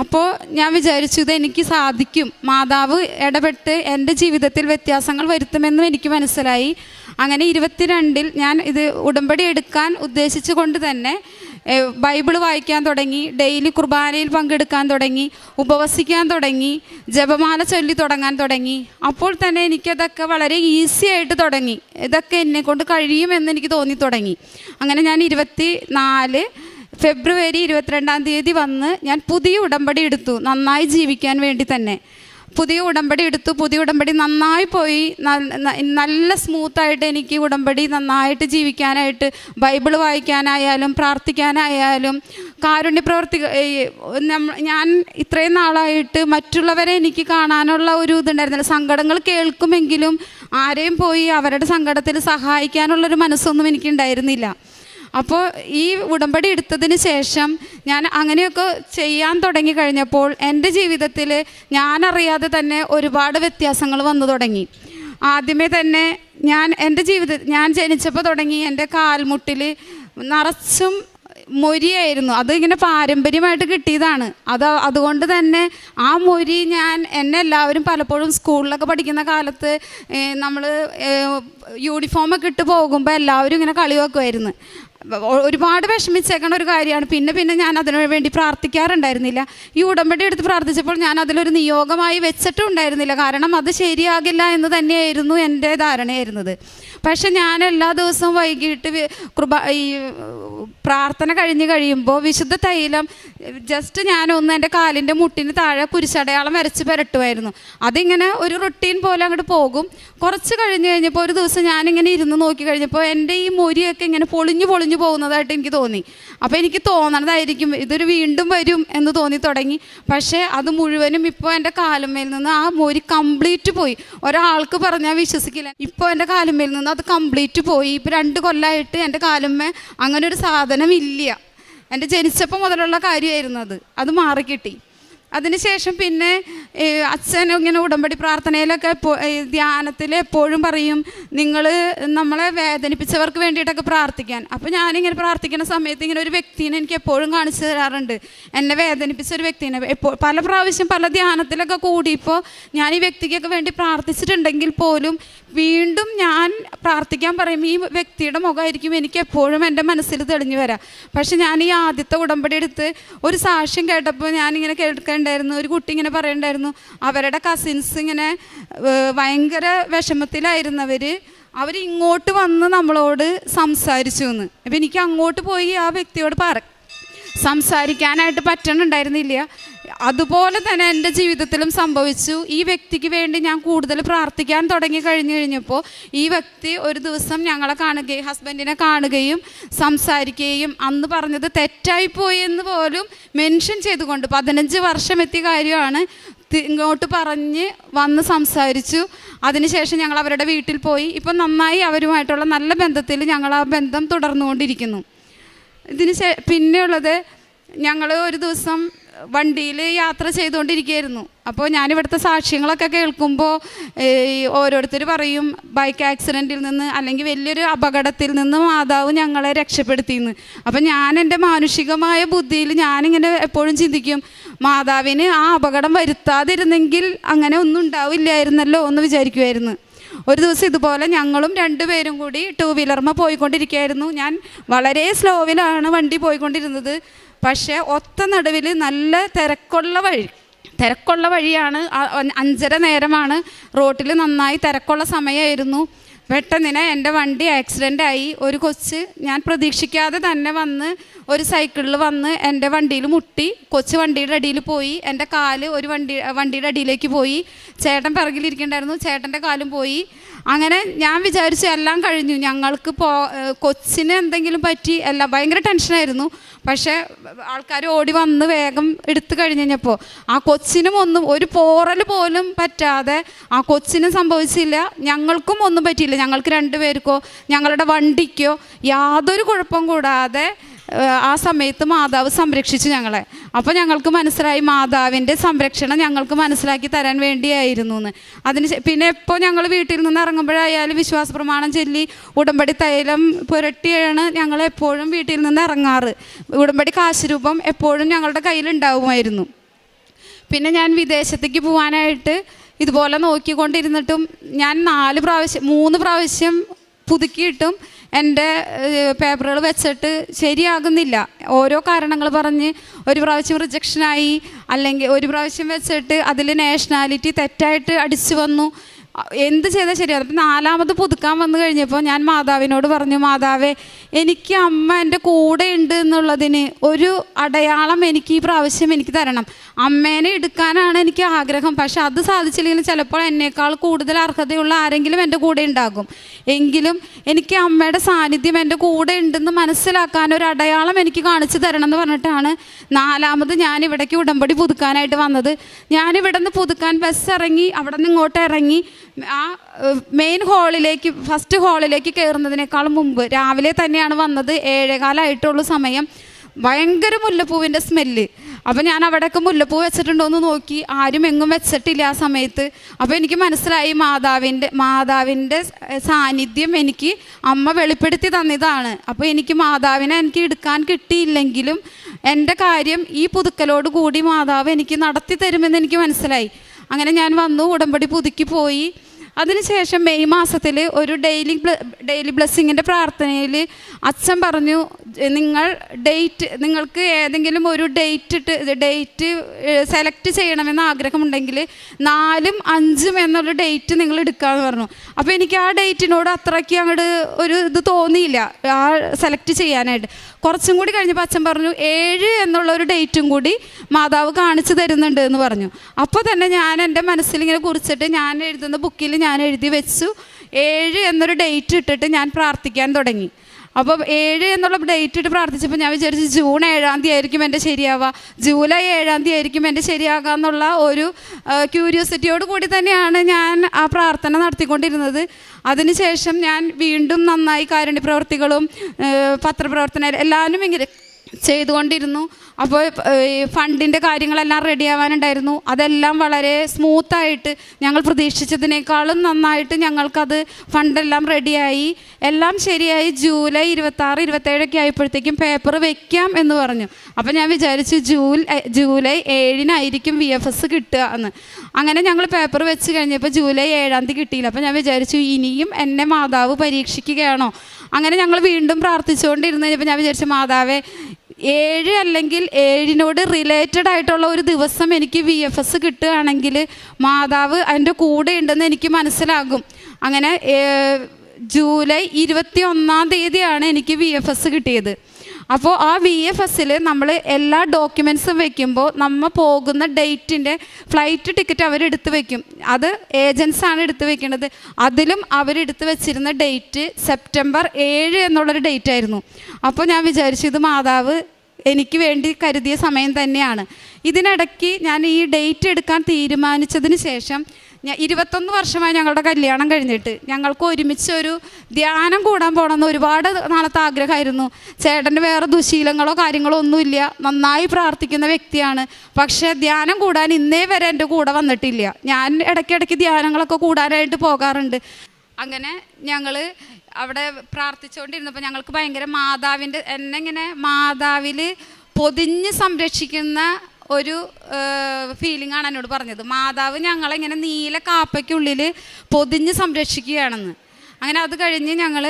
അപ്പോൾ ഞാൻ വിചാരിച്ചു ഇതെനിക്ക് സാധിക്കും, മാതാവ് ഇടപെട്ട് എൻ്റെ ജീവിതത്തിൽ വ്യത്യാസങ്ങൾ വരുത്തുമെന്നും എനിക്ക് മനസ്സിലായി. അങ്ങനെ 22 ഞാൻ ഇത് ഉടമ്പടി എടുക്കാൻ ഉദ്ദേശിച്ചു കൊണ്ട് തന്നെ ബൈബിൾ വായിക്കാൻ തുടങ്ങി, ഡെയിലി കുർബാനയിൽ പങ്കെടുക്കാൻ തുടങ്ങി, ഉപവസിക്കാൻ തുടങ്ങി, ജപമാല ചൊല്ലി തുടങ്ങാൻ തുടങ്ങി. അപ്പോൾ തന്നെ എനിക്കതൊക്കെ വളരെ ഈസി ആയിട്ട് തുടങ്ങി. ഇതൊക്കെ എന്നെക്കൊണ്ട് കഴിയുമെന്ന് എനിക്ക് തോന്നി തുടങ്ങി. അങ്ങനെ ഞാൻ 24 ഫെബ്രുവരി 22-ാം തീയതി വന്ന് ഞാൻ പുതിയ ഉടമ്പടി എടുത്തു, നന്നായി ജീവിക്കാൻ വേണ്ടി തന്നെ. പുതിയ ഉടമ്പടി എടുത്തു. പുതിയ ഉടമ്പടി നന്നായി പോയി. നല്ല സ്മൂത്തായിട്ട് എനിക്ക് ഉടമ്പടി നന്നായിട്ട് ജീവിക്കാനായിട്ട്, ബൈബിൾ വായിക്കാനായാലും പ്രാർത്ഥിക്കാനായാലും കാരുണ്യപ്രവർത്തി ഞാൻ ഇത്രയും നാളായിട്ട് മറ്റുള്ളവരെ എനിക്ക് കാണാനുള്ള ഒരു ഇതുണ്ടായിരുന്നില്ല. സങ്കടങ്ങൾ കേൾക്കുമെങ്കിലും ആരെയും പോയി അവരുടെ സങ്കടത്തിൽ സഹായിക്കാനുള്ളൊരു മനസ്സൊന്നും എനിക്കുണ്ടായിരുന്നില്ല. അപ്പോൾ ഈ ഉടമ്പടി എടുത്തതിന് ശേഷം ഞാൻ അങ്ങനെയൊക്കെ ചെയ്യാൻ തുടങ്ങി കഴിഞ്ഞപ്പോൾ എൻ്റെ ജീവിതത്തിൽ ഞാനറിയാതെ തന്നെ ഒരുപാട് വ്യത്യാസങ്ങൾ വന്നു തുടങ്ങി. ആദ്യമേ തന്നെ ഞാൻ ജനിച്ചപ്പോൾ തുടങ്ങി എൻ്റെ കാൽമുട്ടിൽ നിറച്ചും മൊരിയായിരുന്നു. അതിങ്ങനെ പാരമ്പര്യമായിട്ട് കിട്ടിയതാണ്. അതുകൊണ്ട് തന്നെ ആ മൊരി എന്നെ എല്ലാവരും പലപ്പോഴും സ്കൂളിലൊക്കെ പഠിക്കുന്ന കാലത്ത് നമ്മൾ യൂണിഫോമൊക്കെ ഇട്ട് പോകുമ്പോൾ എല്ലാവരും ഇങ്ങനെ കളി വെക്കുമായിരുന്നു. ഒരുപാട് വിഷമിച്ചേക്കണ ഒരു കാര്യമാണ്. പിന്നെ ഞാൻ അതിനു വേണ്ടി പ്രാർത്ഥിക്കാറുണ്ടായിരുന്നില്ല. ഈ ഉടമ്പടി എടുത്ത് പ്രാർത്ഥിച്ചപ്പോൾ ഞാൻ അതിലൊരു നിയോഗമായി വെച്ചിട്ടും ഉണ്ടായിരുന്നില്ല. കാരണം അത് ശരിയാകില്ല എന്ന് തന്നെയായിരുന്നു എൻ്റെ ധാരണയായിരുന്നത്. പക്ഷെ ഞാൻ എല്ലാ ദിവസവും വൈകിട്ട് പ്രാർത്ഥന കഴിയുമ്പോൾ വിശുദ്ധ തൈലം ജസ്റ്റ് ഞാനൊന്ന് എൻ്റെ കാലിൻ്റെ മുട്ടിന് താഴെ കുരിശടയാളം വരച്ച് പുരട്ടുമായിരുന്നു. അതിങ്ങനെ ഒരു റൊട്ടീൻ പോലെ അങ്ങോട്ട് പോകും. കുറച്ച് കഴിഞ്ഞപ്പോൾ ഒരു ദിവസം ഞാനിങ്ങനെ ഇരുന്ന് നോക്കി കഴിഞ്ഞപ്പോൾ എൻ്റെ ഈ മൊരിയൊക്കെ ഇങ്ങനെ പൊളിഞ്ഞു പോകുന്നതായിട്ട് എനിക്ക് തോന്നി. അപ്പോൾ എനിക്ക് തോന്നണതായിരിക്കും ഇതൊരു വീണ്ടും വരും എന്ന് തോന്നി തുടങ്ങി. പക്ഷേ അത് മുഴുവനും ഇപ്പോൾ എൻ്റെ കാലുമേൽ നിന്ന് ആ മൊരി കംപ്ലീറ്റ് പോയി. ഒരാൾക്ക് പറഞ്ഞാൽ വിശ്വസിക്കില്ല. ഇപ്പോൾ എൻ്റെ കാലുമേൽ നിന്ന് അത് കംപ്ലീറ്റ് പോയി. ഇപ്പോൾ 2 കൊല്ലമായിട്ട് എൻ്റെ കാലുമേ അങ്ങനെ ഒരു സാധനം ഇല്ല. എൻ്റെ ജനിച്ചപ്പോൾ മുതലുള്ള കാര്യമായിരുന്നു അത് മാറിക്കിട്ടി. അതിനുശേഷം പിന്നെ അച്ഛൻ ഇങ്ങനെ ഉടമ്പടി പ്രാർത്ഥനയിലൊക്കെ ധ്യാനത്തിൽ എപ്പോഴും പറയും നമ്മളെ വേദനിപ്പിച്ചവർക്ക് വേണ്ടിയിട്ടൊക്കെ പ്രാർത്ഥിക്കാൻ. അപ്പോൾ ഞാനിങ്ങനെ പ്രാർത്ഥിക്കുന്ന സമയത്ത് ഇങ്ങനെ ഒരു വ്യക്തിനെ എനിക്ക് എപ്പോഴും കാണിച്ചു തരാറുണ്ട്. എന്നെ വേദനിപ്പിച്ച ഒരു വ്യക്തിനെ പല പ്രാവശ്യം പല ധ്യാനത്തിലൊക്കെ കൂടിയപ്പോൾ ഞാൻ ഈ വ്യക്തിക്കൊക്കെ വേണ്ടി പ്രാർത്ഥിച്ചിട്ടുണ്ടെങ്കിൽ പോലും വീണ്ടും ഞാൻ പ്രാർത്ഥിക്കാൻ പറയും ഈ വ്യക്തിയുടെ മുഖമായിരിക്കും എനിക്ക് എപ്പോഴും എൻ്റെ മനസ്സിൽ തെളിഞ്ഞു വരാം. പക്ഷെ ഞാൻ ഈ ആദ്യത്തെ ഉടമ്പടി എടുത്ത് ഒരു സാക്ഷ്യം കേട്ടപ്പോൾ ഞാനിങ്ങനെ കേൾക്കണ്ടായിരുന്നു, ഒരു കുട്ടി ഇങ്ങനെ പറയണ്ടായിരുന്നു, അവരുടെ കസിൻസ് ഇങ്ങനെ ഭയങ്കര വിഷമത്തിലായിരുന്നവർ ഇങ്ങോട്ട് വന്ന് നമ്മളോട് സംസാരിച്ചു എന്ന്. അപ്പം എനിക്ക് അങ്ങോട്ട് പോയി ആ വ്യക്തിയോട് സംസാരിക്കാനായിട്ട് പറ്റണുണ്ടായിരുന്നില്ല. അതുപോലെ തന്നെ എൻ്റെ ജീവിതത്തിലും സംഭവിച്ചു. ഈ വ്യക്തിക്ക് വേണ്ടി ഞാൻ കൂടുതൽ പ്രാർത്ഥിക്കാൻ തുടങ്ങി കഴിഞ്ഞപ്പോൾ ഈ വ്യക്തി ഒരു ദിവസം ഞങ്ങളെ കാണുകയും ഹസ്ബൻഡിനെ കാണുകയും സംസാരിക്കുകയും അന്ന് പറഞ്ഞത് തെറ്റായിപ്പോയി എന്ന് പോലും മെൻഷൻ ചെയ്തുകൊണ്ട് 15 വർഷം എത്തിയ കാര്യമാണ് ഇങ്ങോട്ട് പറഞ്ഞ് വന്ന് സംസാരിച്ചു. അതിനുശേഷം ഞങ്ങൾ അവരുടെ വീട്ടിൽ പോയി. ഇപ്പം നന്നായി അവരുമായിട്ടുള്ള നല്ല ബന്ധത്തിൽ ഞങ്ങൾ ആ ബന്ധം തുടർന്നുകൊണ്ടിരിക്കുന്നു. പിന്നെയുള്ളത്, ഞങ്ങൾ ഒരു ദിവസം വണ്ടിയിൽ യാത്ര ചെയ്തുകൊണ്ടിരിക്കുകയായിരുന്നു. അപ്പോൾ ഞാനിവിടുത്തെ സാക്ഷ്യങ്ങളൊക്കെ കേൾക്കുമ്പോൾ ഓരോരുത്തർ പറയും ബൈക്ക് ആക്സിഡൻറ്റിൽ നിന്ന് അല്ലെങ്കിൽ വലിയൊരു അപകടത്തിൽ നിന്ന് മാതാവ് ഞങ്ങളെ രക്ഷപ്പെടുത്തിയെന്ന്. അപ്പം ഞാൻ എൻ്റെ മാനുഷികമായ ബുദ്ധിയിൽ ഞാനിങ്ങനെ എപ്പോഴും ചിന്തിക്കും, മാതാവിന് ആ അപകടം വരുത്താതിരുന്നെങ്കിൽ അങ്ങനെ ഒന്നും ഉണ്ടാവില്ലായിരുന്നല്ലോ എന്ന് വിചാരിക്കുമായിരുന്നു. ഒരു ദിവസം ഇതുപോലെ ഞങ്ങളും 2 പേരും കൂടി 2 വീലർമ പോയിക്കൊണ്ടിരിക്കുകയായിരുന്നു. ഞാൻ വളരെ സ്ലോവിലാണ് വണ്ടി പോയിക്കൊണ്ടിരുന്നത്. പക്ഷേ ഒത്ത നടുവിൽ നല്ല തിരക്കുള്ള വഴിയാണ്. 5:30 നേരമാണ്. റോട്ടിൽ നന്നായി തിരക്കുള്ള സമയമായിരുന്നു. പെട്ടെന്ന് എൻ്റെ വണ്ടി ആക്സിഡൻ്റായി. ഒരു കൊച്ച് ഞാൻ പ്രതീക്ഷിക്കാതെ തന്നെ വന്ന് ഒരു സൈക്കിളിൽ വന്ന് എൻ്റെ വണ്ടിയിൽ മുട്ടി. കൊച്ച് വണ്ടിയുടെ അടിയിൽ പോയി. എൻ്റെ കാല് ഒരു വണ്ടിയുടെ അടിയിലേക്ക് പോയി. ചേട്ടൻ പിറകിലിരിക്കണ്ടായിരുന്നു, ചേട്ടൻ്റെ കാലും പോയി. അങ്ങനെ ഞാൻ വിചാരിച്ചു എല്ലാം കഴിഞ്ഞു, ഞങ്ങൾക്ക് കൊച്ചിന് എന്തെങ്കിലും പറ്റി, എല്ലാം ഭയങ്കര ടെൻഷനായിരുന്നു. പക്ഷേ ആൾക്കാർ ഓടി വന്ന് വേഗം എടുത്തു കഴിഞ്ഞപ്പോൾ ആ കൊച്ചിനും ഒരു പോറൽ പോലും പറ്റാതെ ആ കൊച്ചിനും സംഭവിച്ചില്ല, ഞങ്ങൾക്കും ഒന്നും പറ്റിയില്ല. ഞങ്ങൾക്ക് 2 പേർക്കോ ഞങ്ങളുടെ വണ്ടിക്കോ യാതൊരു കുഴപ്പം കൂടാതെ ആ സമയത്ത് മാതാവ് സംരക്ഷിച്ചു ഞങ്ങളെ. അപ്പോൾ ഞങ്ങൾക്ക് മനസ്സിലായി മാതാവിൻ്റെ സംരക്ഷണം ഞങ്ങൾക്ക് മനസ്സിലാക്കി തരാൻ വേണ്ടിയായിരുന്നു എന്ന്. പിന്നെ എപ്പോൾ ഞങ്ങൾ വീട്ടിൽ നിന്ന് ഇറങ്ങുമ്പോഴായാലും വിശ്വാസ പ്രമാണം ചൊല്ലി ഉടമ്പടി തൈലം പുരട്ടിയാണ് ഞങ്ങൾ എപ്പോഴും വീട്ടിൽ നിന്ന് ഇറങ്ങാറ്. ഉടമ്പടി കാശ് രൂപം എപ്പോഴും ഞങ്ങളുടെ കയ്യിലുണ്ടാവുമായിരുന്നു. പിന്നെ ഞാൻ വിദേശത്തേക്ക് പോകാനായിട്ട് ഇതുപോലെ നോക്കിക്കൊണ്ടിരുന്നിട്ടും ഞാൻ 3 പ്രാവശ്യം പുതുക്കിയിട്ടും എൻ്റെ പേപ്പറുകൾ വെച്ചിട്ട് ശരിയാകുന്നില്ല. ഓരോ കാരണങ്ങൾ പറഞ്ഞ് ഒരു പ്രാവശ്യം റിജക്ഷനായി, അല്ലെങ്കിൽ ഒരു പ്രാവശ്യം വെച്ചിട്ട് അതിൽ നാഷണാലിറ്റി തെറ്റായിട്ട് അടിച്ചു വന്നു. എന്ത് ചെയ്താൽ ശരിയാകും. അപ്പം 4ാമത് പുതുക്കാൻ വന്നു കഴിഞ്ഞപ്പോൾ ഞാൻ മാതാവിനോട് പറഞ്ഞു, മാതാവേ എനിക്ക് അമ്മ എൻ്റെ കൂടെ ഉണ്ട് എന്നുള്ളതിന് ഒരു അടയാളം എനിക്ക് ഈ പ്രാവശ്യം എനിക്ക് തരണം. അമ്മേനെ എടുക്കാനാണ് എനിക്ക് ആഗ്രഹം. പക്ഷെ അത് സാധിച്ചില്ലെങ്കിൽ ചിലപ്പോൾ എന്നേക്കാൾ കൂടുതൽ അർഹതയുള്ള ആരെങ്കിലും എൻ്റെ കൂടെ ഉണ്ടാകും. എങ്കിലും എനിക്ക് അമ്മയുടെ സാന്നിധ്യം എൻ്റെ കൂടെ ഉണ്ടെന്ന് മനസ്സിലാക്കാൻ ഒരു അടയാളം എനിക്ക് കാണിച്ചു തരണം എന്ന് പറഞ്ഞിട്ടാണ് 4ാമത് ഞാൻ ഇവിടേക്ക് ഉടമ്പടി പുതുക്കാനായിട്ട് വന്നത്. ഞാനിവിടെ നിന്ന് പുതുക്കാൻ ബസ് ഇറങ്ങി, അവിടെ നിന്ന് ഇങ്ങോട്ട് ഇറങ്ങി ആ മെയിൻ ഹാളിലേക്ക്, ഫസ്റ്റ് ഹാളിലേക്ക് കയറുന്നതിനേക്കാൾ മുമ്പ് രാവിലെ തന്നെയാണ് വന്നത്. 7:15 സമയം. ഭയങ്കര മുല്ലപ്പൂവിൻ്റെ സ്മെല്ല്. അപ്പോൾ ഞാൻ അവിടെയൊക്കെ മുല്ലപ്പൂ വെച്ചിട്ടുണ്ടോ എന്ന് നോക്കി, ആരും എങ്ങും വെച്ചിട്ടില്ല ആ സമയത്ത്. അപ്പോൾ എനിക്ക് മനസ്സിലായി മാതാവിൻ്റെ സാന്നിധ്യം എനിക്ക് അമ്മ വെളിപ്പെടുത്തി തന്നതാണ്. അപ്പോൾ എനിക്ക് മാതാവിനെ എനിക്ക് എടുക്കാൻ കിട്ടിയില്ലെങ്കിലും എൻ്റെ കാര്യം ഈ പുതുക്കലോട് കൂടി മാതാവ് എനിക്ക് നടത്തി തരുമെന്ന് എനിക്ക് മനസ്സിലായി. അങ്ങനെ ഞാൻ വന്നു, ഉടമ്പടി പുതുക്കി പോയി. അതിനുശേഷം മെയ് മാസത്തിൽ ഒരു ഡെയിലി ബ്ലെസ്സിങ്ങിൻ്റെ പ്രാർത്ഥനയിൽ അച്ഛൻ പറഞ്ഞു, നിങ്ങൾക്ക് ഏതെങ്കിലും ഒരു ഡേറ്റ് സെലക്ട് ചെയ്യണമെന്ന് ആഗ്രഹമുണ്ടെങ്കിൽ 4ഉം 5ഉം എന്നുള്ള ഡേറ്റ് നിങ്ങൾ എടുക്കാമെന്ന് പറഞ്ഞു. അപ്പോൾ എനിക്ക് ആ ഡേറ്റിനോട് അത്രയ്ക്ക് അങ്ങോട്ട് ഒരു ഇത് തോന്നിയില്ല ആ സെലക്ട് ചെയ്യാനായിട്ട്. കുറച്ചും കൂടി കഴിഞ്ഞപ്പോൾ അച്ഛൻ പറഞ്ഞു 7 എന്നുള്ള ഒരു ഡേറ്റും കൂടി മാതാവ് കാണിച്ചു തരുന്നുണ്ട് എന്ന് പറഞ്ഞു. അപ്പോൾ തന്നെ ഞാൻ എൻ്റെ മനസ്സിലിങ്ങനെ കുറിച്ചിട്ട് ഞാൻ എഴുതുന്ന ബുക്കിൽ ഞാൻ എഴുതി വെച്ചു. 7 എന്നൊരു ഡേറ്റ് ഇട്ടിട്ട് ഞാൻ പ്രാർത്ഥിക്കാൻ തുടങ്ങി. അപ്പോൾ 7 എന്നുള്ള ഡേറ്റ് ഇട്ട് പ്രാർത്ഥിച്ചപ്പോൾ ഞാൻ വിചാരിച്ചു ജൂൺ 7-ാം തീയതി ആയിരിക്കും എൻ്റെ ശരിയാവുക, ജൂലൈ 7-ാം തീയതി ആയിരിക്കും എൻ്റെ ശരിയാകുക എന്നുള്ള ഒരു ക്യൂരിയോസിറ്റിയോട് കൂടി തന്നെയാണ് ഞാൻ ആ പ്രാർത്ഥന നടത്തിക്കൊണ്ടിരുന്നത്. അതിനുശേഷം ഞാൻ വീണ്ടും നന്നായി കാരുണ്യ പ്രവർത്തികളും പത്രപ്രവർത്തനം എല്ലാവരും ചെയ്തുകൊണ്ടിരുന്നു. അപ്പോൾ ഫണ്ടിൻ്റെ കാര്യങ്ങളെല്ലാം റെഡി ആവാനുണ്ടായിരുന്നു. അതെല്ലാം വളരെ സ്മൂത്തായിട്ട് ഞങ്ങൾ പ്രതീക്ഷിച്ചതിനേക്കാളും നന്നായിട്ട് ഞങ്ങൾക്കത് ഫണ്ടെല്ലാം റെഡിയായി, എല്ലാം ശരിയായി. ജൂലൈ 26, 27 ആയപ്പോഴത്തേക്കും പേപ്പർ വെക്കാം എന്ന് പറഞ്ഞു. അപ്പോൾ ഞാൻ വിചാരിച്ചു ജൂലൈ 7 VFS കിട്ടുക എന്ന്. അങ്ങനെ ഞങ്ങൾ പേപ്പർ വെച്ച് കഴിഞ്ഞപ്പോൾ ജൂലൈ 7 കിട്ടിയില്ല. അപ്പോൾ ഞാൻ വിചാരിച്ചു ഇനിയും എന്നെ മാതാവ് പരീക്ഷിക്കുകയാണോ. അങ്ങനെ ഞങ്ങൾ വീണ്ടും പ്രാർത്ഥിച്ചുകൊണ്ടിരുന്ന് കഴിഞ്ഞപ്പോൾ ഞാൻ വിചാരിച്ചു മാതാവേ 7 അല്ലെങ്കിൽ 7 റിലേറ്റഡ് ആയിട്ടുള്ള ഒരു ദിവസം എനിക്ക് VFS കിട്ടുകയാണെങ്കിൽ മാതാവ് അതിൻ്റെ കൂടെ ഉണ്ടെന്ന് എനിക്ക് മനസ്സിലാകും. അങ്ങനെ ജൂലൈ 21 എനിക്ക് VFS കിട്ടിയത്. അപ്പോൾ ആ VFSൽ നമ്മൾ എല്ലാ ഡോക്യുമെൻറ്റ്സും വെക്കുമ്പോൾ നമ്മൾ പോകുന്ന ഡേറ്റിൻ്റെ ഫ്ലൈറ്റ് ടിക്കറ്റ് അവരെടുത്ത് വെക്കും. അത് ഏജൻസാണ് എടുത്ത് വെക്കുന്നത്. അതിലും അവരെടുത്ത് വെച്ചിരുന്ന ഡേറ്റ് സെപ്റ്റംബർ 7 എന്നുള്ളൊരു ഡേറ്റ് ആയിരുന്നു. അപ്പോൾ ഞാൻ വിചാരിച്ചു ഇത് മാതാവ് എനിക്ക് വേണ്ടി കരുതിയ സമയം തന്നെയാണ്. ഇതിനിടയ്ക്ക് ഞാൻ ഈ ഡേറ്റ് എടുക്കാൻ തീരുമാനിച്ചതിന് ശേഷം 21 വർഷമായി ഞങ്ങളുടെ കല്യാണം കഴിഞ്ഞിട്ട് ഞങ്ങൾക്ക് ഒരുമിച്ചൊരു ധ്യാനം കൂടാൻ പോകണമെന്ന് ഒരുപാട് നാളത്തെ ആഗ്രഹമായിരുന്നു. ചേട്ടൻ്റെ വേറെ ദുശീലങ്ങളോ കാര്യങ്ങളോ ഒന്നുമില്ല, നന്നായി പ്രാർത്ഥിക്കുന്ന വ്യക്തിയാണ്. പക്ഷേ ധ്യാനം കൂടാൻ ഇന്നേ വരെ എൻ്റെ കൂടെ വന്നിട്ടില്ല. ഞാൻ ഇടയ്ക്കിടയ്ക്ക് ധ്യാനങ്ങളൊക്കെ കൂടാനായിട്ട് പോകാറുണ്ട്. അങ്ങനെ ഞങ്ങൾ അവിടെ പ്രാർത്ഥിച്ചുകൊണ്ടിരുന്നപ്പോൾ ഞങ്ങൾക്ക് ഭയങ്കര എന്നെ ഇങ്ങനെ മാതാവിൽ പൊതിഞ്ഞ് സംരക്ഷിക്കുന്ന ഒരു ഫീലിംഗാണ് എന്നോട് പറഞ്ഞത്. മാതാവ് ഞങ്ങളിങ്ങനെ നീല കാപ്പയ്ക്കുള്ളിൽ പൊതിഞ്ഞ് സംരക്ഷിക്കുകയാണെന്ന്. അങ്ങനെ അത് കഴിഞ്ഞ് ഞങ്ങൾ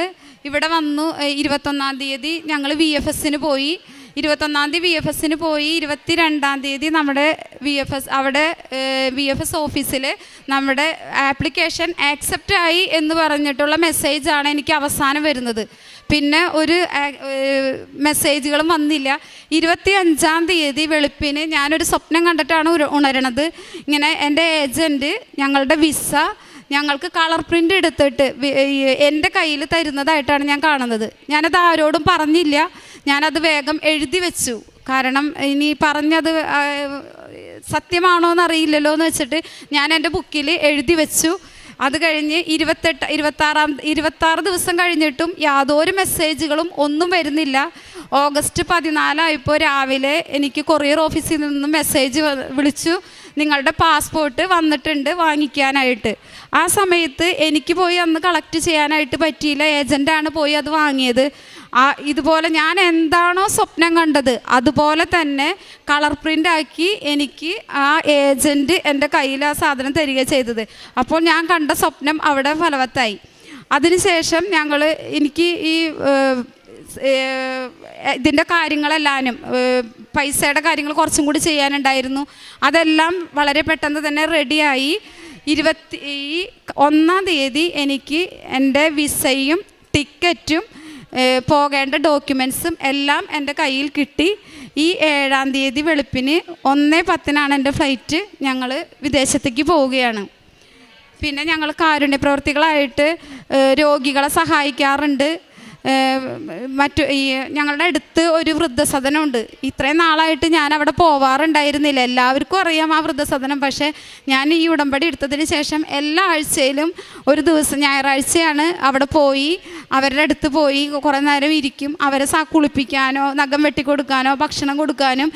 ഇവിടെ വന്നു. 21 ഞങ്ങൾ VFSന് പോയി. 21 VFSന് പോയി. 22 നമ്മുടെ VFS ഓഫീസിൽ നമ്മുടെ ആപ്ലിക്കേഷൻ ആക്സെപ്റ്റ് ആയി എന്ന് പറഞ്ഞിട്ടുള്ള മെസ്സേജാണ് എനിക്ക് അവസാനം വരുന്നത്. പിന്നെ ഒരു മെസ്സേജുകളും വന്നില്ല. 25 വെളുപ്പിന് ഞാനൊരു സ്വപ്നം കണ്ടിട്ടാണ് ഉണരണത്. ഇങ്ങനെ എൻ്റെ ഏജൻറ്റ് ഞങ്ങളുടെ വിസ ഞങ്ങൾക്ക് കളർ പ്രിൻ്റ് എടുത്തിട്ട് എൻ്റെ കയ്യിൽ തരുന്നതായിട്ടാണ് ഞാൻ കാണുന്നത്. ഞാനത് ആരോടും പറഞ്ഞില്ല. ഞാനത് വേഗം എഴുതി വെച്ചു. കാരണം ഇനി പറഞ്ഞത് സത്യമാണോ എന്നറിയില്ലല്ലോ എന്ന് വെച്ചിട്ട് ഞാൻ എൻ്റെ ബുക്കിൽ എഴുതി വെച്ചു. അത് കഴിഞ്ഞ് 26 ദിവസം കഴിഞ്ഞിട്ടും യാതൊരു മെസ്സേജുകളും ഒന്നും വരുന്നില്ല. ഓഗസ്റ്റ് 14 രാവിലെ എനിക്ക് കൊറിയർ ഓഫീസിൽ നിന്നും മെസ്സേജ് വിളിച്ചു, നിങ്ങളുടെ പാസ്പോർട്ട് വന്നിട്ടുണ്ട് വാങ്ങിക്കാനായിട്ട്. ആ സമയത്ത് എനിക്ക് പോയി അന്ന് കളക്ട് ചെയ്യാനായിട്ട് പറ്റിയില്ല. ഏജൻ്റാണ് പോയി അത് വാങ്ങിയത്. ഇതുപോലെ ഞാൻ എന്താണോ സ്വപ്നം കണ്ടത് അതുപോലെ തന്നെ കളർ പ്രിൻ്റ് ആക്കി എനിക്ക് ആ ഏജൻറ്റ് എൻ്റെ കയ്യിൽ ആ സാധനം തരിക ചെയ്തത്. അപ്പോൾ ഞാൻ കണ്ട സ്വപ്നം അവിടെ ഫലവത്തായി. അതിനുശേഷം എനിക്ക് ഈ ഇതിൻ്റെ കാര്യങ്ങളെല്ലാനും പൈസയുടെ കാര്യങ്ങൾ കുറച്ചും കൂടി ചെയ്യാനുണ്ടായിരുന്നു. അതെല്ലാം വളരെ പെട്ടെന്ന് തന്നെ റെഡിയായി. 21 എനിക്ക് എൻ്റെ വിസയും ടിക്കറ്റും പോകേണ്ട ഡോക്യുമെൻറ്റ്സും എല്ലാം എൻ്റെ കയ്യിൽ കിട്ടി. ഈ 7 വെളുപ്പിന് 1:10 എൻ്റെ ഫ്ലൈറ്റ്. ഞങ്ങൾ വിദേശത്തേക്ക് പോവുകയാണ്. പിന്നെ ഞങ്ങൾ കാരുണ്യ പ്രവർത്തികളായിട്ട് രോഗികളെ സഹായിക്കാറുണ്ട്. ഞങ്ങളുടെ അടുത്ത് ഒരു വൃദ്ധസദനമുണ്ട്. ഇത്രയും നാളായിട്ട് ഞാൻ അവിടെ പോവാറുണ്ടായിരുന്നില്ല. എല്ലാവർക്കും അറിയാം ആ വൃദ്ധസദനം. പക്ഷേ ഞാൻ ഈ ഉടമ്പടി എടുത്തതിന് ശേഷം എല്ലാ ആഴ്ചയിലും ഒരു ദിവസം ഞായറാഴ്ചയാണ് അവിടെ പോയി അവരുടെ അടുത്ത് പോയി കുറേ നേരം ഇരിക്കും. അവരെ കുളിപ്പിക്കാനോ നഖം വെട്ടിക്കൊടുക്കാനോ ഭക്ഷണം കൊടുക്കാനും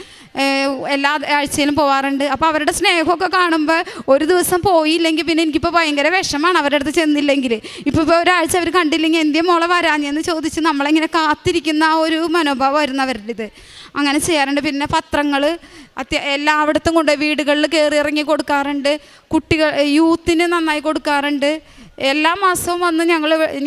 എല്ലാ ആഴ്ചയിലും പോവാറുണ്ട്. അപ്പോൾ അവരുടെ സ്നേഹമൊക്കെ കാണുമ്പോൾ ഒരു ദിവസം പോയില്ലെങ്കിൽ പിന്നെ എനിക്കിപ്പോൾ ഭയങ്കര വിഷമാണ് അവരുടെ അടുത്ത് ചെന്നില്ലെങ്കിൽ. ഇപ്പോൾ ഒരാഴ്ച അവർ കണ്ടില്ലെങ്കിൽ എന്തിയെ മോളെ വരാഞ്ഞെന്ന് ചോദിച്ച് നമ്മളിങ്ങനെ കാത്തിരിക്കുന്ന ആ ഒരു മനോഭാവമായിരുന്നു അവരുടെ ഇത്. അങ്ങനെ ചെയ്യാറുണ്ട്. പിന്നെ പത്രങ്ങൾ എല്ലായിടത്തും കൊണ്ട് വീടുകളിൽ കയറി ഇറങ്ങി കൊടുക്കാറുണ്ട്. യൂത്തിന് നന്നായി കൊടുക്കാറുണ്ട്. എല്ലാ മാസവും വന്ന്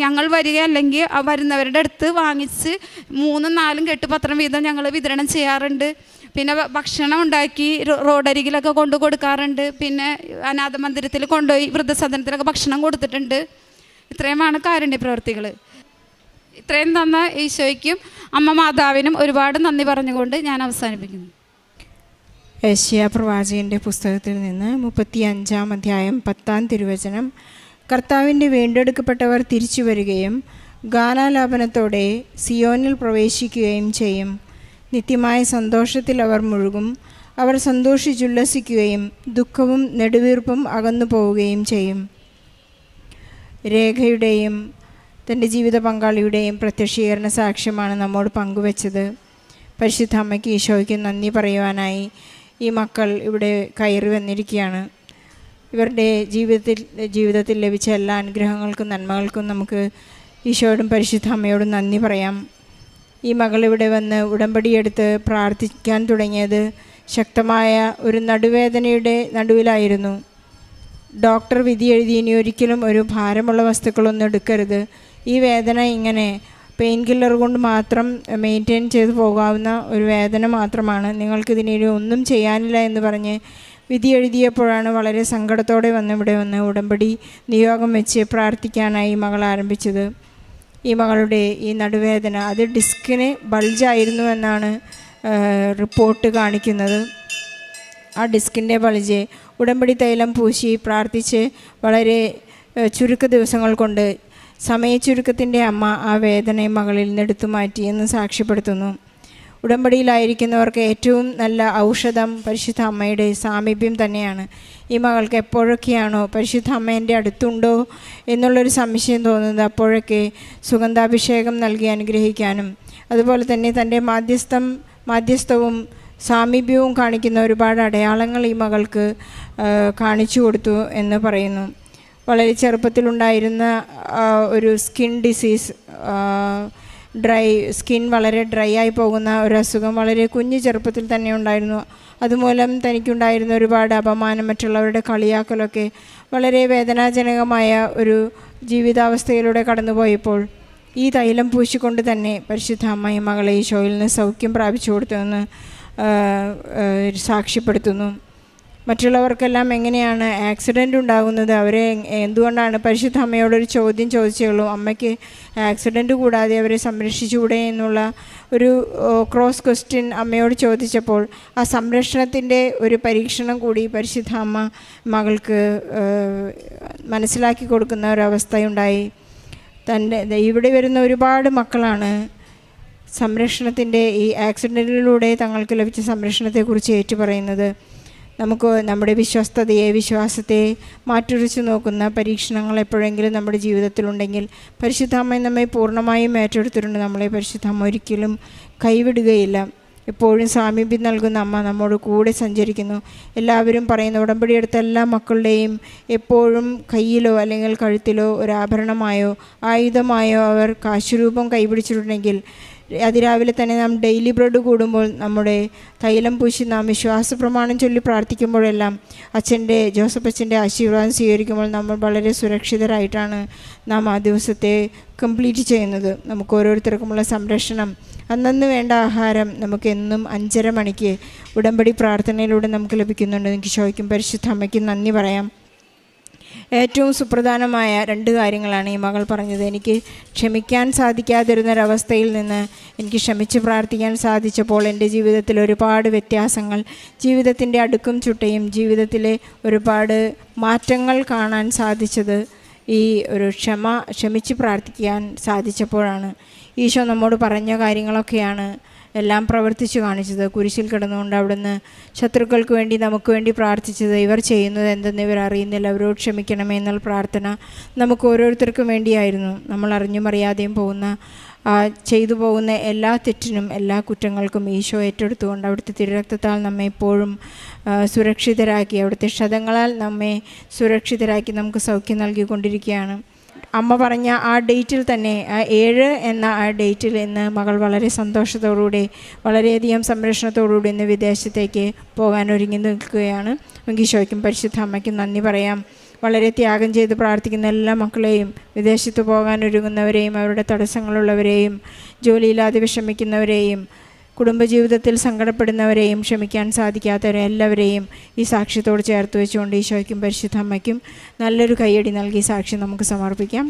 ഞങ്ങൾ വരിക അല്ലെങ്കിൽ വരുന്നവരുടെ അടുത്ത് വാങ്ങിച്ച് 3-4 കെട്ട് പത്രം വീതം ഞങ്ങൾ വിതരണം ചെയ്യാറുണ്ട്. പിന്നെ ഭക്ഷണം ഉണ്ടാക്കി റോഡരികിലൊക്കെ കൊണ്ടു കൊടുക്കാറുണ്ട്. പിന്നെ അനാഥ മന്ദിരത്തിൽ കൊണ്ടുപോയി വൃദ്ധസദനത്തിലൊക്കെ ഭക്ഷണം കൊടുത്തിട്ടുണ്ട്. ഇത്രയുമാണ് കാരുണ്യ പ്രവർത്തികൾ. ഇത്രയും തന്ന ഈശോയ്ക്കും അമ്മ മാതാവിനും ഒരുപാട് നന്ദി പറഞ്ഞുകൊണ്ട് ഞാൻ അവസാനിപ്പിക്കുന്നു. യെശയ്യാ പ്രവാചകൻ്റെ പുസ്തകത്തിൽ നിന്ന് 35-ാം അധ്യായം 10-ാം തിരുവചനം. കർത്താവിൻ്റെ വീണ്ടെടുക്കപ്പെട്ടവർ തിരിച്ചു വരികയും ഗാനാലാപനത്തോടെ സിയോനിൽ പ്രവേശിക്കുകയും ചെയ്യും. നിത്യമായ സന്തോഷത്തിൽ അവർ മുഴുകും. അവർ സന്തോഷിച്ചുല്ലസിക്കുകയും ദുഃഖവും നെടുവീർപ്പും അകന്നു പോവുകയും ചെയ്യും. രേഖയുടെയും തൻ്റെ ജീവിത പങ്കാളിയുടെയും പ്രത്യക്ഷീകരണ സാക്ഷ്യമാണ് നമ്മോട് പങ്കുവച്ചത്. പരിശുദ്ധ അമ്മയ്ക്ക് ഈശോയ്ക്ക് നന്ദി പറയുവാനായി ഈ മക്കൾ ഇവിടെ കയറി വന്നിരിക്കുകയാണ്. ഇവരുടെ ജീവിതത്തിൽ ലഭിച്ച എല്ലാ അനുഗ്രഹങ്ങൾക്കും നന്മകൾക്കും നമുക്ക് ഈശോയോടും പരിശുദ്ധ അമ്മയോടും നന്ദി പറയാം. ഈ മകൾ ഇവിടെ വന്ന് ഉടമ്പടിയെടുത്ത് പ്രാർത്ഥിക്കാൻ തുടങ്ങിയത് ശക്തമായ ഒരു നടുവേദനയുടെ നടുവിലായിരുന്നു. ഡോക്ടർ വിധി എഴുതി ഇനി ഒരിക്കലും ഒരു ഭാരമുള്ള വസ്തുക്കളൊന്നും എടുക്കരുത്, ഈ വേദന ഇങ്ങനെ പെയിൻ കില്ലർ കൊണ്ട് മാത്രം മെയിൻറ്റെയിൻ ചെയ്ത് പോകാവുന്ന ഒരു വേദന മാത്രമാണ്, നിങ്ങൾക്കിതിനെ ഒന്നും ചെയ്യാനില്ല എന്ന് പറഞ്ഞ് വിധി എഴുതിയപ്പോഴാണ് വളരെ സങ്കടത്തോടെ ഇവിടെ വന്ന് ഉടമ്പടി നിയോഗം വെച്ച് പ്രാർത്ഥിക്കാനായി മകൾ ആരംഭിച്ചത്. ഈ മകളുടെ ഈ നടുവേദന അത് ഡിസ്കിന് ബൾജായിരുന്നു എന്നാണ് റിപ്പോർട്ട് കാണിക്കുന്നത്. ആ ഡിസ്കിൻ്റെ ബൾജ് ഉടമ്പടി തൈലം പൂശി പ്രാർത്ഥിച്ച് വളരെ ചുരുക്ക ദിവസങ്ങൾ കൊണ്ട് സമയച്ചുരുക്കത്തിൻ്റെ അമ്മ ആ വേദനയെ മകളിൽ നിന്ന് എടുത്തു മാറ്റിയെന്ന് സാക്ഷ്യപ്പെടുത്തുന്നു. ഉടമ്പടിയിലായിരിക്കുന്നവർക്ക് ഏറ്റവും നല്ല ഔഷധം പരിശുദ്ധ അമ്മയുടെ സാമീപ്യം തന്നെയാണ്. ഈ മകൾക്ക് എപ്പോഴൊക്കെയാണോ പരിശുദ്ധ അമ്മേൻ്റെ അടുത്തുണ്ടോ എന്നുള്ളൊരു സംശയം തോന്നുന്നത് അപ്പോഴൊക്കെ സുഗന്ധാഭിഷേകം നൽകി അനുഗ്രഹിക്കാനും അതുപോലെ തന്നെ തൻ്റെ മാധ്യസ്ഥവും സാമീപ്യവും കാണിക്കുന്ന ഒരുപാട് അടയാളങ്ങൾ ഈ മകൾക്ക് കാണിച്ചു കൊടുത്തു എന്ന് പറയുന്നു. വളരെ ചെറുപ്പത്തിലുണ്ടായിരുന്ന ഒരു സ്കിൻ ഡിസീസ്, സ്കിൻ വളരെ ഡ്രൈ ആയി പോകുന്ന ഒരു അസുഖം വളരെ കുഞ്ഞു ചെറുപ്പത്തിൽ തന്നെ ഉണ്ടായിരുന്നു. അതുമൂലം തനിക്കുണ്ടായിരുന്ന ഒരുപാട് അപമാനം, മറ്റുള്ളവരുടെ കളിയാക്കലൊക്കെ വളരെ വേദനാജനകമായ ഒരു ജീവിതാവസ്ഥയിലൂടെ കടന്നുപോയപ്പോൾ ഈ തൈലം പൂശിക്കൊണ്ട് തന്നെ പരിശുദ്ധ അമ്മ മകളെ ഈശോയിൽ നിന്ന് സൗഖ്യം പ്രാപിച്ചു കൊടുത്തുവെന്ന് സാക്ഷ്യപ്പെടുത്തുന്നു. മറ്റുള്ളവർക്കെല്ലാം എങ്ങനെയാണ് ആക്സിഡൻ്റ് ഉണ്ടാകുന്നത്, അവരെ എന്തുകൊണ്ടാണ് പരിശുദ്ധ അമ്മയോടൊരു ചോദ്യം ചോദിച്ചുള്ളൂ, അമ്മയ്ക്ക് ആക്സിഡൻറ്റ് കൂടാതെ അവരെ സംരക്ഷിച്ചുകൂടെ എന്നുള്ള ഒരു ക്രോസ് ക്വസ്റ്റ്യൻ അമ്മയോട് ചോദിച്ചപ്പോൾ ആ സംരക്ഷണത്തിൻ്റെ ഒരു പരീക്ഷണം കൂടി പരിശുദ്ധ അമ്മ മകൾക്ക് മനസ്സിലാക്കി കൊടുക്കുന്ന ഒരവസ്ഥയുണ്ടായി. ഇവിടെ വരുന്ന ഒരുപാട് മക്കളാണ് സംരക്ഷണത്തിൻ്റെ ഈ ആക്സിഡൻറ്റിലൂടെ തങ്ങൾക്ക് ലഭിച്ച സംരക്ഷണത്തെക്കുറിച്ച് ഏറ്റുപറയുന്നത്. നമുക്ക് നമ്മുടെ വിശ്വാസത്തെ മാറ്റുരച്ച് നോക്കുന്ന പരീക്ഷണങ്ങൾ എപ്പോഴെങ്കിലും നമ്മുടെ ജീവിതത്തിലുണ്ടെങ്കിൽ പരിശുദ്ധ അമ്മ നമ്മെ പൂർണ്ണമായും ഏറ്റെടുത്തിട്ടുണ്ട്. നമ്മളെ പരിശുദ്ധ അമ്മ ഒരിക്കലും കൈവിടുകയില്ല. എപ്പോഴും സാമീപ്യം നൽകുന്ന അമ്മ നമ്മോട് കൂടെ സഞ്ചരിക്കുന്നു. എല്ലാവരും പറയുന്ന ഉടമ്പടിയെടുത്ത എല്ലാ മക്കളുടെയും എപ്പോഴും കയ്യിലോ അല്ലെങ്കിൽ കഴുത്തിലോ ഒരു ആഭരണമായോ ആയുധമായോ അവർ കാശുരൂപം കൈപിടിച്ചിട്ടുണ്ടെങ്കിൽ അതിരാവിലെ തന്നെ നാം ഡെയിലി ബ്രെഡ് കൂടുമ്പോൾ നമ്മുടെ തൈലം പൂശി നാം വിശ്വാസപ്രമാണം ചൊല്ലി പ്രാർത്ഥിക്കുമ്പോഴെല്ലാം ജോസഫ് അച്ഛൻ്റെ ആശീർവാദം സ്വീകരിക്കുമ്പോൾ നമ്മൾ വളരെ സുരക്ഷിതരായിട്ടാണ് നാം ആ ദിവസത്തെ കംപ്ലീറ്റ് ചെയ്യുന്നത്. നമുക്ക് ഓരോരുത്തർക്കുമുള്ള സംരക്ഷണം, അന്നന്ന് വേണ്ട ആഹാരം നമുക്ക് എന്നും 5:30 മണിക്ക് ഉടമ്പടി പ്രാർത്ഥനയിലൂടെ നമുക്ക് ലഭിക്കുന്നുണ്ട്. എനിക്ക് ഈശോയ്ക്കും പരിശുദ്ധ അമ്മയ്ക്കും നന്ദി പറയാം. ഏറ്റവും സുപ്രധാനമായ 2 കാര്യങ്ങളാണ് ഈ മകൾ പറഞ്ഞത്. എനിക്ക് ക്ഷമിക്കാൻ സാധിക്കാതിരുന്നൊരവസ്ഥയിൽ നിന്ന് എനിക്ക് ക്ഷമിച്ച് പ്രാർത്ഥിക്കാൻ സാധിച്ചപ്പോൾ എൻ്റെ ജീവിതത്തിൽ ഒരുപാട് വ്യത്യാസങ്ങൾ, ജീവിതത്തിൻ്റെ അടുക്കും ചുട്ടയും ജീവിതത്തിലെ ഒരുപാട് മാറ്റങ്ങൾ കാണാൻ സാധിച്ചത് ഈ ഒരു ക്ഷമിച്ച് പ്രാർത്ഥിക്കാൻ സാധിച്ചപ്പോഴാണ്. ഈശോ നമ്മോട് പറഞ്ഞ കാര്യങ്ങളൊക്കെയാണ് എല്ലാം പ്രവർത്തിച്ചു കാണിച്ചത്. കുരിശിൽ കിടന്നുകൊണ്ട് അവിടുന്ന് ശത്രുക്കൾക്ക് വേണ്ടി നമുക്ക് വേണ്ടി പ്രാർത്ഥിച്ചത്, ഇവർ ചെയ്യുന്നത് എന്തെന്ന് ഇവർ അറിയുന്നില്ല, അവരോട് ക്ഷമിക്കണമേ എന്നുള്ള പ്രാർത്ഥന നമുക്ക് ഓരോരുത്തർക്കും വേണ്ടിയായിരുന്നു. നമ്മൾ അറിഞ്ഞും അറിയാതെയും ചെയ്തു പോകുന്ന എല്ലാ തെറ്റിനും എല്ലാ കുറ്റങ്ങൾക്കും ഈശോ ഏറ്റെടുത്തുകൊണ്ട് അവിടുത്തെ തിരുരക്തത്താൽ നമ്മെ എപ്പോഴും സുരക്ഷിതരാക്കി, അവിടുത്തെ ക്ഷതങ്ങളാൽ നമ്മെ സുരക്ഷിതരാക്കി നമുക്ക് സൗഖ്യം നൽകിക്കൊണ്ടിരിക്കുകയാണ്. അമ്മ പറഞ്ഞ ആ ഡേറ്റിൽ തന്നെ 7 എന്ന ആ ഡേറ്റിൽ ഇന്ന് മകൾ വളരെ സന്തോഷത്തോടുകൂടി വളരെയധികം സംരക്ഷണത്തോടുകൂടി ഇന്ന് വിദേശത്തേക്ക് പോകാൻ ഒരുങ്ങി നിൽക്കുകയാണ്. ഈശോയ്ക്കും പരിശുദ്ധ അമ്മയ്ക്കും നന്ദി പറയാം. വളരെ ത്യാഗം ചെയ്ത് പ്രാർത്ഥിക്കുന്ന എല്ലാ മക്കളെയും, വിദേശത്ത് പോകാൻ ഒരുങ്ങുന്നവരെയും അവരുടെ തടസ്സങ്ങളുള്ളവരെയും ജോലിയില്ലാതെ വിഷമിക്കുന്നവരെയും കുടുംബജീവിതത്തിൽ സങ്കടപ്പെടുന്നവരെയും ക്ഷമിക്കാൻ സാധിക്കാത്തവരെ എല്ലാവരെയും ഈ സാക്ഷ്യത്തോട് ചേർത്ത് വെച്ചുകൊണ്ട് ഈശോയ്ക്കും പരിശുദ്ധ അമ്മയ്ക്കും നല്ലൊരു കയ്യടി നൽകി സാക്ഷ്യം നമുക്ക് സമർപ്പിക്കാം.